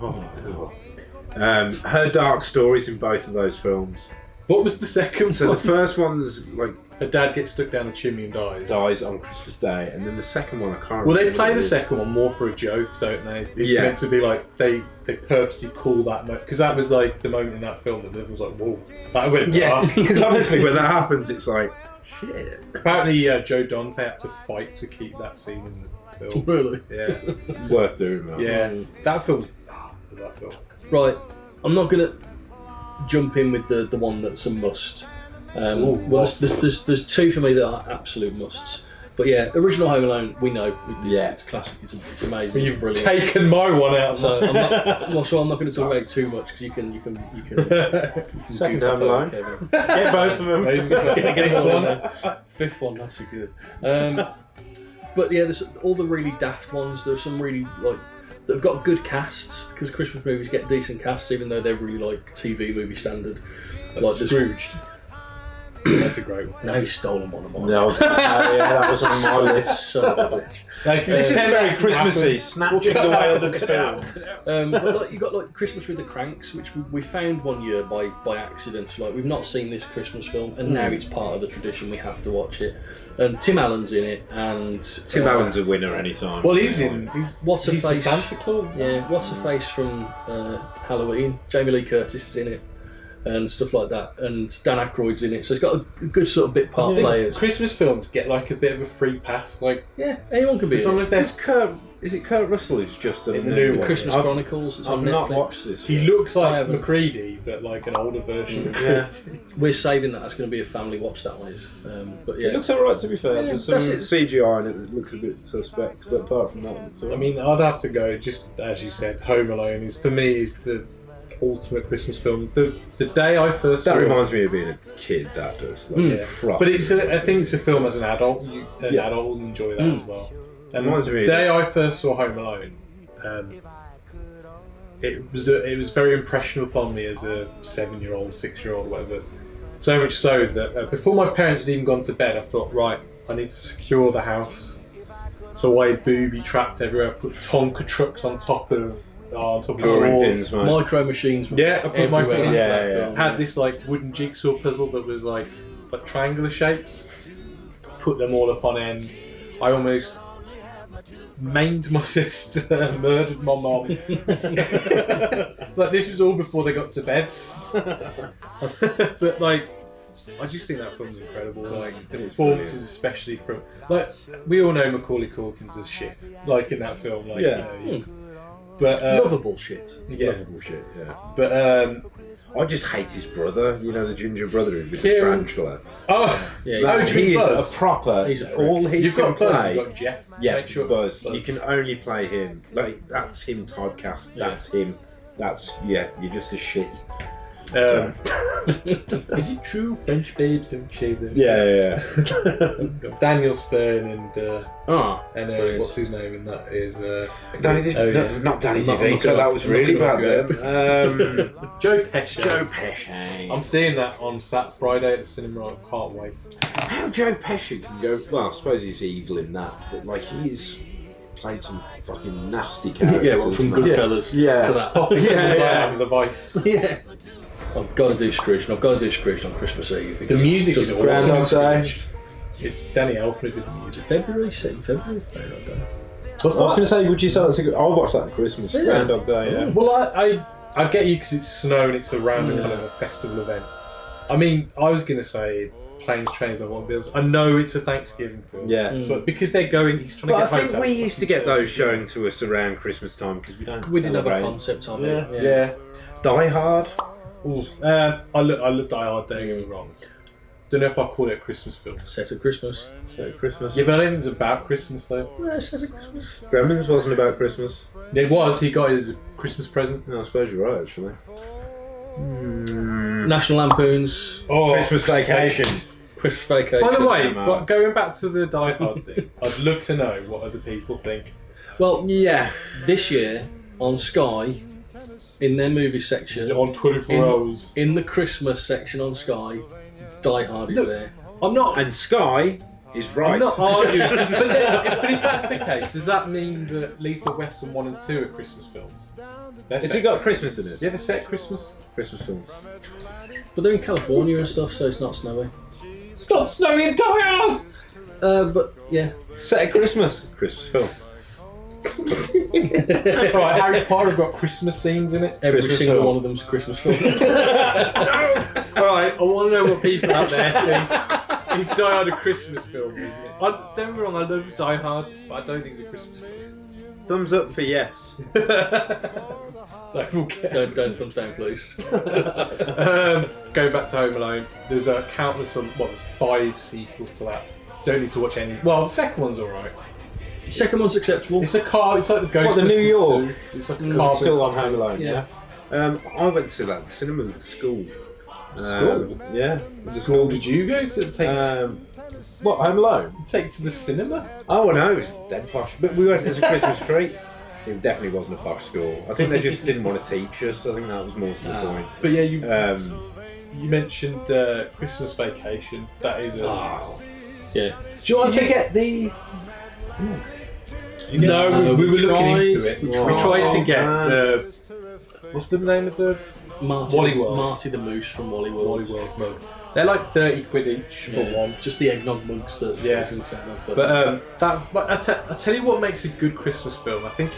Her dark stories in both of those films. What was the second one? So the first one's like her dad gets stuck down the chimney and dies. Dies on Christmas Day, and then the second one I can't. Well, they play the second one more for a joke, don't they? It's meant to be like they purposely call that moment, because that was like the moment in that film that everyone was like, whoa, that went dark. Because obviously when that happens, it's like shit. Apparently, Joe Dante had to fight to keep that scene in the film. Really? Yeah. Worth doing that. Yeah, that film. That film. Right, I'm not gonna jump in with the one that's a must. Well, there's 2 for me that are absolute musts. But yeah, original Home Alone, we know. It's classic. It's amazing. You've brilliant. taken my one out. So I'm not going to talk about it too much, because you can Second Home Alone. Get both of them. Get one. 5th one, that's a good. But yeah, there's all the really daft ones. There's some really like that have got good casts, because Christmas movies get decent casts, even though they're really like TV movie standard. Like Scrooged. That's a great one. Now you've stolen one of mine. No, I was going to say, that was on my list. Son of a bitch. This is very Christmassy, snatching away others' films. But like, you got like Christmas with the Cranks, which we found one year by accident. Like, we've not seen this Christmas film, and now it's part of the tradition. We have to watch it. And Tim Allen's in it, and Tim Allen's a winner anytime. Well, he's in. What's her face? Santa Claus. Yeah, what's her face from Halloween? Jamie Lee Curtis is in it. and stuff like that. And Dan Aykroyd's in it, so it's got a good sort of bit part players. Christmas films get like a bit of a free pass, like anyone can be. As long as there's Is it Kurt Russell who's just done in the new the one? Christmas Chronicles? It's I've on not Netflix. watched this. He looks like McCready, but like an older version of McCready. We're saving that. That's going to be a family watch. That one is. But yeah, It looks alright to be fair. Yeah, There's some that's it. CGI in it that looks a bit suspect, but apart from that, it's all I right. mean, I'd have to go. Just as you said, Home Alone is for me is the ultimate Christmas film. The day I first saw That it, reminds me of being a kid. That does. Like, proper. but I think it's a film as an adult. An adult will enjoy that as well. And Reminds me the of day I first saw Home Alone, it was very impressionable upon me as a 7-year-old, 6-year-old, whatever. So much so that before my parents had even gone to bed, I thought, right, I need to secure the house. So I booby trapped everywhere. I put Tonka trucks on top of drawing pins, mate. Micro machines. Yeah, I put micro everywhere. machines. Had this like wooden jigsaw puzzle that was like triangular shapes. Put them all up on end. I almost maimed my sister, murdered my mom. Like this was all before they got to bed. But like, I just think that film's incredible. Like the performances, especially from like we all know Macaulay Culkin's as shit. Like in that film, like but lovable shit. Yeah, Lovable shit. Yeah. but I just hate his brother. You know, the ginger brother with the Kieran- tarantula. oh Yeah, Like, he is Buzz. a proper. He's a all he You've can got Buzz, play. you've got Jeff. Yeah, Make sure Buzz. You can only play him. Like that's him typecast. That's him. That's you're just a shit. Is it true French babes don't shave their Yeah, heads? Daniel Stern and brilliant. what's his name in that is Danny, not Danny DeVito. That was really bad. Then. Joe Pesci. Joe Pesci. I'm seeing that on Friday at the cinema. I can't wait. How Joe Pesci can go? Well, I suppose he's evil in that, but like he's played some fucking nasty characters. Yeah, well, from Goodfellas to that. Yeah, the Vice. Yeah. I've got to do Scrooge, and I've got to do Scrooge on Christmas Eve. The music is Groundhog awesome. Day. It's Danny Elfman who did the music. February, set in February. I was going to say, would you say that's a good? I'll watch that at Christmas. Yeah. Groundhog Day. Yeah. Well, I get you because it's snow and it's around a kind of a festival event. I mean, I was going to say Planes, Trains, and Automobiles. I know it's a Thanksgiving film. Yeah. But because they're going, he's trying to But get I think home we to used to get those showing to us around Christmas time because we don't. We didn't have a celebrate. concept of it. Yeah. Die Hard. Ooh. I love Die Hard, don't get me wrong. Don't know if I call it a Christmas film. Set at Christmas. So Christmas. Yeah, but I don't think it's about Christmas though. Yeah, set at Christmas. Gremlins wasn't about Christmas. It was, he got it as a Christmas present. No, I suppose you're right actually. National Lampoon's Christmas Vacation. Christmas Vacation. By the way, Come on. but going back to the Die Hard thing, I'd love to know what other people think. Well, yeah, this year on Sky, in their movie section, Is it on 24 hours? in the Christmas section on Sky, Die Hard is Look, there. I'm not. And Sky is right. I'm not arguing. but if that's the case, does that mean that Lethal Weapon 1 and 2 are Christmas films? Has it got Christmas in it? Yeah, they're set at Christmas. Christmas films. But they're in California and stuff, so it's not snowy. Stop snowing in Die Hard! But yeah. Set at Christmas. Christmas film. Alright, Harry Potter have got Christmas scenes in it. Every Christmas single film. one of them's a Christmas film. Alright, I want to know what people out there think. Is Die Hard a Christmas film, isn't it? Don't get me wrong, I love Die Hard, but I don't think it's a Christmas film. Thumbs up for yes. Don't thumbs down, please. Going back to Home Alone, there's countless of, there's 5 sequels to that. Don't need to watch any. Well, the second one's alright. Second one's acceptable. It's a car, it's like the Ghostbusters What, the New York? 2. It's like a car. Still on Home Alone. Yeah. I went to see that at the cinema with the school. School? Yeah. The school did you go to take What, Home Alone? take to the cinema? Oh, no, it was dead posh. But we went as a Christmas treat. It definitely wasn't a posh school. I think they just didn't want to teach us. I think that was more to the point. But yeah, you mentioned Christmas Vacation. That is a. Yeah. Did you get the... No, we were looking tried- into it. we We tried. tried to get the. What's the name of the Wally World? Marty the Moose from Wally World. Wally World mug? They're like 30 quid each for one. Just the eggnog mugs that drinks out of. But I tell you what makes a good Christmas film. I think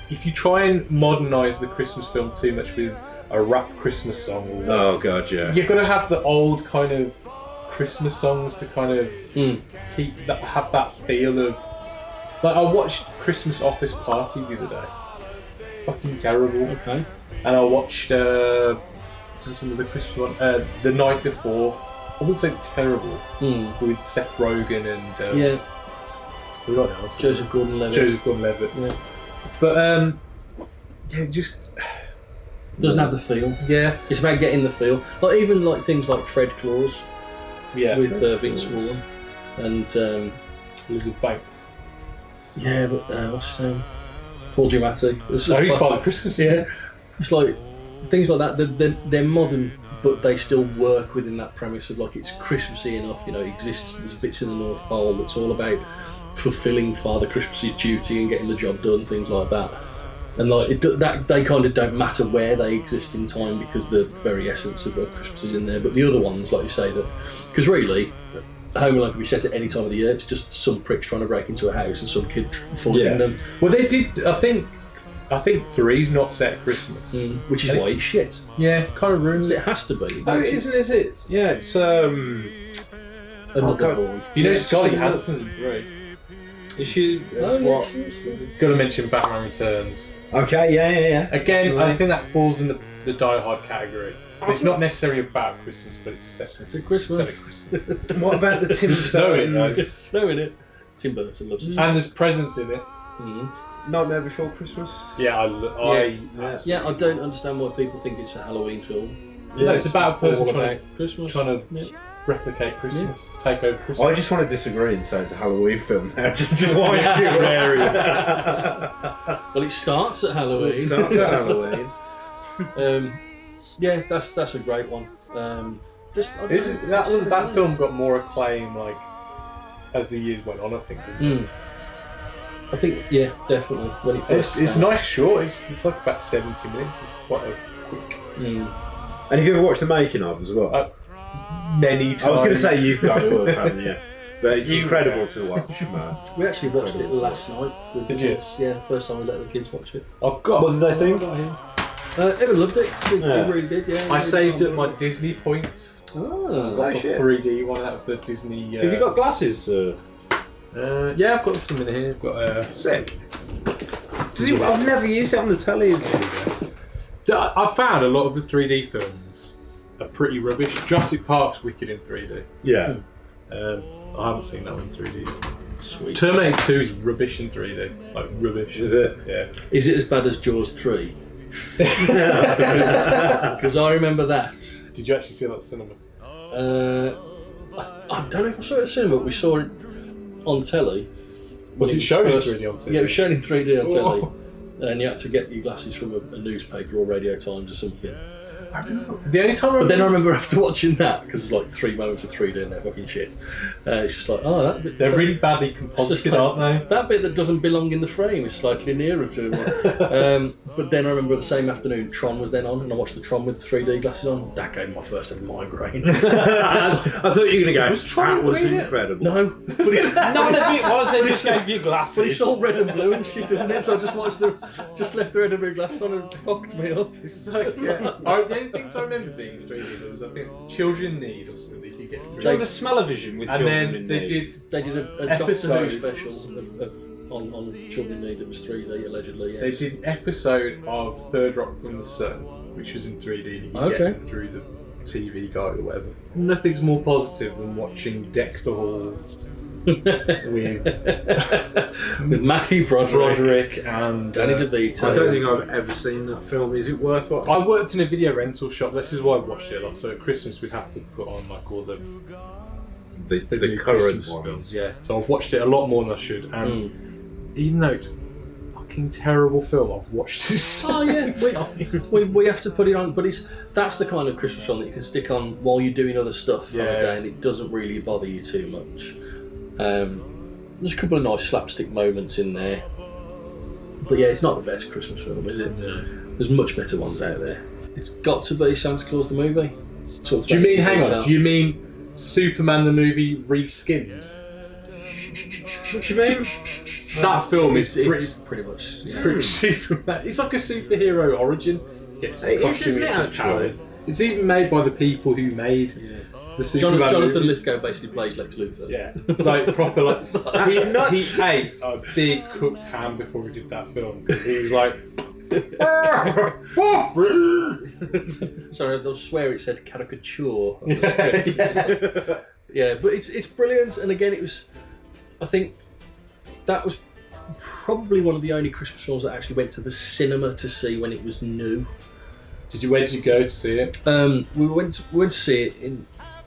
if you try and modernise the Christmas film too much with a rap Christmas song. Or Oh god, yeah. You've got to have the old kind of Christmas songs to kind of have that feel of. Like I watched Christmas Office Party the other day. Fucking terrible. Okay. And I watched some of the Christmas one the night before. I wouldn't say it's terrible. With Seth Rogen and who else? Joseph Gordon-Levitt. Joseph Gordon-Levitt. Yeah. But it just doesn't have the feel. Yeah. It's about getting the feel. Like even like things like Fred Claus. Yeah. With Vince Vaughn and Elizabeth Banks. Yeah, but what's his name? Paul Giamatti. He's Father Christmas. Yeah. It's like things like that. They're modern, but they still work within that premise of like it's Christmassy enough. You know, it exists. There's bits in the North Pole that's all about fulfilling Father Christmas's duty and getting the job done, things like that. And like that, they kind of don't matter where they exist in time because the very essence of Christmas is in there. But the other ones, like you say, that because really, Home Alone can be set at any time of the year. It's just some pricks trying to break into a house and some kid falling them. Well, they did. I think 3's not set at Christmas, which is why it's shit. Yeah, kind of ruins it. Has to be. Oh, is it? Yeah, it's Another boy. You know, Scarlett Johansson's in 3. Is she? Oh, yeah, what? she is. Got to mention Batman Returns. Okay, yeah. Again, I think that falls in the Die Hard category. It's not necessarily about Christmas, but it's set at Christmas. What about the Tim Burton? Snow in it. Tim Burton loves it. And there's presents in it. Nightmare Before Christmas. Yeah, I don't understand why people think it's a Halloween film. No, it's about a person trying to replicate Christmas, take over Christmas. I just want to disagree and say it's a Halloween film now. Just why Well, it starts at Halloween. It starts at Halloween. Yeah, that's a great one. That film got more acclaim like as the years went on, I think. I think, yeah, definitely. When it first it's nice short. It's like about 70 minutes. It's quite a quick. And have you ever watched the making of as well? Many times. I was going to say you've got to have, haven't you? But it's incredible to watch, man. We actually watched it last night. With Did the you? kids. Yeah, first time we let the kids watch it. I've got. What did they think? Everyone loved it. They really did. Yeah. I saved up my Disney points. Oh, got the 3D one out of the Disney. Have you got glasses? Yeah, I've got some in here. I've got sick. I've never used it on the telly. I found a lot of the 3D films are pretty rubbish. Jurassic Park's wicked in 3D. Yeah. I haven't seen that one in 3D. Sweet. Terminator 2 is rubbish in 3D. Like rubbish. Is it? Yeah. Is it as bad as Jaws 3? Because I remember that. Did you actually see that at the cinema? I don't know if I saw it at the cinema, but we saw it on telly. Was it shown in 3D on telly? Yeah, it was shown in 3D on telly. And you had to get your glasses from a newspaper or Radio Times or something. I remember. The only time But then I remember after watching that, because there's like 3 moments of 3D and they're fucking shit. It's just like, that bit. They're really badly composited, like, aren't they? That bit that doesn't belong in the frame is slightly nearer to it. But then I remember the same afternoon, Tron was then on, and I watched the Tron with 3D glasses on. That gave me my first ever migraine. I thought you were going to go, Tron that was 3D? incredible. No. But it's, none of it was, they just gave you glasses. But it's all red and blue and shit, isn't it? So I just left the red and blue glasses on and fucked me up. It's like, yeah. The only things I remember being in 3D, there was, I think, Children Need or something that you could get 3D. Do you have a smell-o-vision with and children then in they need? did a Doctor Who special on Children Need that was 3D allegedly. Yes. They did an episode of Third Rock from the Sun, which was in 3D. You get through the TV guide or whatever. Nothing's more positive than watching Deck the Halls with Matthew Broderick and Danny DeVito. I don't think I've ever seen that film. Is it worth watching? I worked in a video rental shop. This is why I watched it a lot. So at Christmas we'd have to put on like all the the new current Christmas ones. films. Yeah. So I've watched it a lot more than I should. And even though it's a fucking terrible film, I've watched it so many times. We have to put it on, but that's the kind of Christmas film that you can stick on while you're doing other stuff on a day, and it doesn't really bother you too much. There's a couple of nice slapstick moments in there, but yeah, it's not the best Christmas film, is it? No. There's much better ones out there. It's got to be Santa Claus the movie. Do you mean, hang on, do you mean Superman the movie reskinned? What do you mean? That film is It's pretty much. It's pretty Superman. It's like a superhero origin. You gets It his is, costume, isn't it, gets his actually? powers. It's even made by the people who made the Superman Jonathan movies. Lithgow basically plays Lex Luthor. Yeah, like proper like he ate a big cooked ham before he did that film. 'Cause he's like, sorry, I swear it said caricature on the script. Yeah, but it's brilliant. And again, it was, I think that was probably one of the only Christmas films that I actually went to the cinema to see when it was new. Where did you go to see it? We went to see it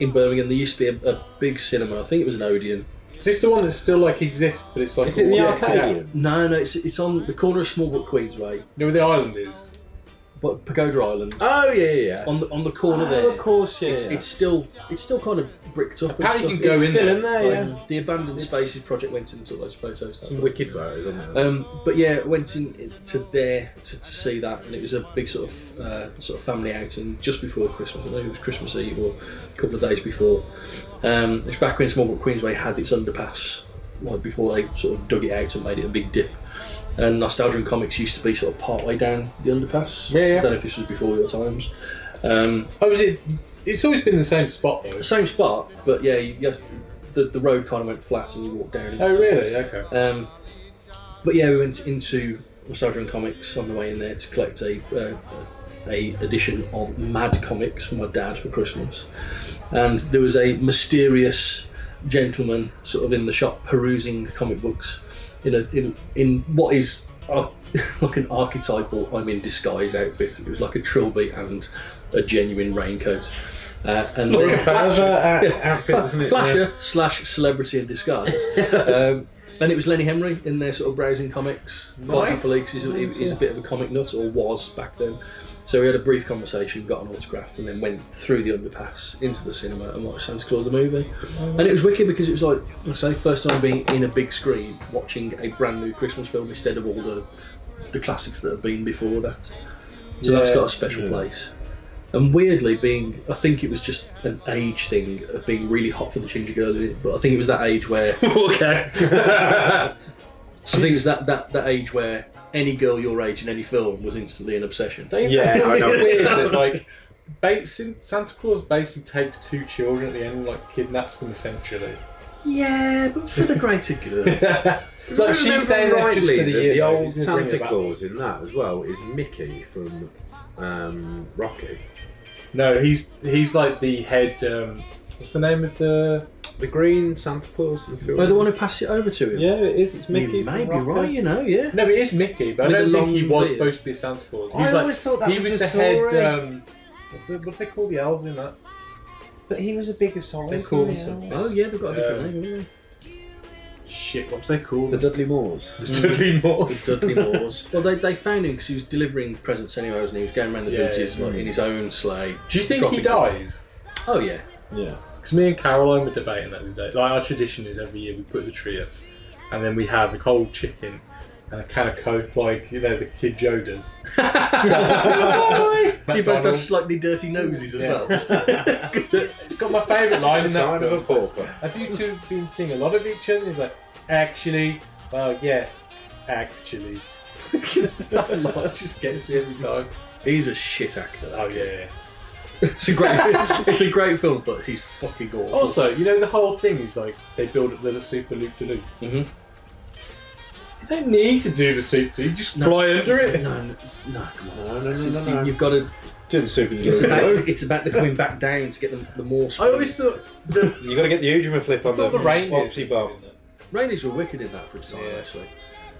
in Birmingham. There used to be a big cinema. I think it was an Odeon. Is this the one that still like exists, but it's like Is it the arcade? No, it's on the corner of Smallbrook Queensway. You know where the island is? But Pagoda Island. Oh yeah. On the corner there. Of course, yeah. It's still kind of bricked up. Apparently and you stuff. can go It's in still there. in there. It's Yeah. The Abandoned Spaces project went in and took those photos. Some wicked photos on there. But yeah, went in to there to see that, and it was a big sort of family outing just before Christmas. I think it was Christmas Eve or a couple of days before. It was back when Smallbrook Queensway had its underpass, like before they sort of dug it out and made it a big dip. And Nostalgia and Comics used to be sort of part way down the underpass. Yeah. I don't know if this was before your times. Was it? It's always been the same spot though. Same spot, but yeah, the road kind of went flat and you walked down. Oh really? Okay. But yeah, we went into Nostalgia and Comics on the way in there to collect a edition of Mad Comics for my dad for Christmas, and there was a mysterious gentleman sort of in the shop perusing comic books in what is like an archetypal I'm in disguise outfit. It was like a trilby and a genuine raincoat. And Like a outfit, isn't it? Flasher / celebrity in disguise. And it was Lenny Henry in there sort of browsing comics quite happily, because he's a bit of a comic nut, or was back then. So we had a brief conversation, got an autograph, and then went through the underpass into the cinema and watched Santa Claus the movie. And it was wicked because it was like, I say, first time being in a big screen watching a brand new Christmas film instead of all the classics that have been before that. So that's got a special place. And weirdly, I think it was just an age thing of being really hot for the ginger girl in it, but I think it was that age where Okay. I think it's that age where any girl your age in any film was instantly an obsession. Yeah, I know. Weird that like Santa Claus basically takes two children at the end and like kidnaps them essentially. Yeah, but for the greater good. Like she's staying there just for the year. The though. old He's gonna bring Santa her back. Claus in that as well is Mickey from Rocky. No, he's like the head. What's the name of the green Santa Claus? Oh, the one who passed it over to him? Yeah, it is. It's Mickey. You may from be Rocky. right, yeah. No, it is Mickey, but I With don't the think he long was beard. supposed to be a Santa Claus. I always thought that he was was the the head. story. What do they call the elves in that? But he was a bigger song. They call them something. Oh yeah, they've got a different name, haven't Shit, what's they called? The Dudley Moors. The Dudley Moors. they? Dudley Moors. Well, they found him because he was delivering presents anyway, wasn't he? He was going around the villages like in his own sleigh. Do you think he dropping- dies? Oh yeah. Yeah. Because me and Caroline were debating that the other day. Like our tradition is every year we put the tree up, and then we have a cold chicken and a can of Coke, like the kid Joe does. Do you both have slightly dirty noses as well? It's got my favourite line in that Sign of a film. pauper. Have you two been seeing a lot of each other? He's like, actually, well, yes, actually. That line just gets me every time. He's a shit actor. Oh yeah. It's a great film, but he's fucking awful. Also, the whole thing is like they build up the super loop-de-loop. Mhm. You don't need to do the soup to, you just fly under it. No, come on. No. You've got to. Do the super. It's about the coming back down to get the more. I always thought You got to get the Ujima flip on the reindeers Wopsy Bob. Reindeers were wicked in that for its time, actually.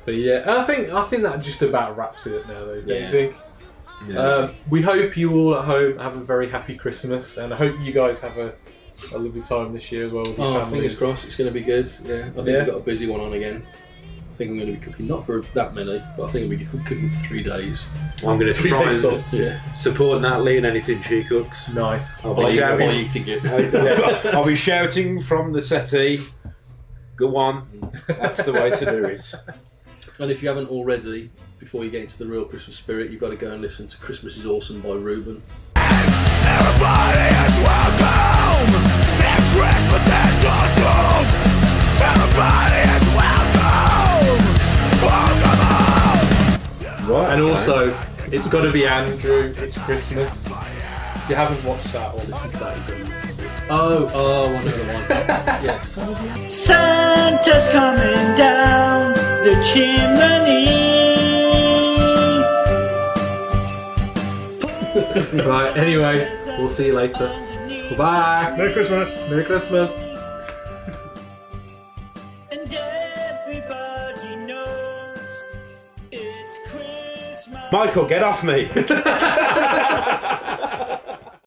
But yeah, I think that just about wraps it up now, though. Don't you think? Yeah. We hope you all at home have a very happy Christmas, and I hope you guys have a lovely time this year as well with your families. Fingers crossed, it's going to be good. Yeah, I think we've got a busy one on again. I think I'm going to be cooking, not for that many, but I think I'll be cooking for 3 days. I'm going to try and Yeah. support Natalie in anything she cooks. Nice. I'll By be shouting. eating it. I'll be shouting from the settee. Go on. That's the way to do it. And if you haven't already, before you get into the real Christmas spirit, you've got to go and listen to Christmas is Awesome by Ruben. Everybody is welcome. It's Christmas is awesome. Everybody is welcome. Welcome home. Right. And also, It's got to be Andrew. It's Christmas. If you haven't watched that or listened to that, you've got to listen to it. Oh, I know the one. Yes. Santa's coming down the chimney. Right, anyway, we'll see you later. Goodbye. Merry Christmas. Merry Christmas. And everybody knows it's Christmas. Michael, get off me.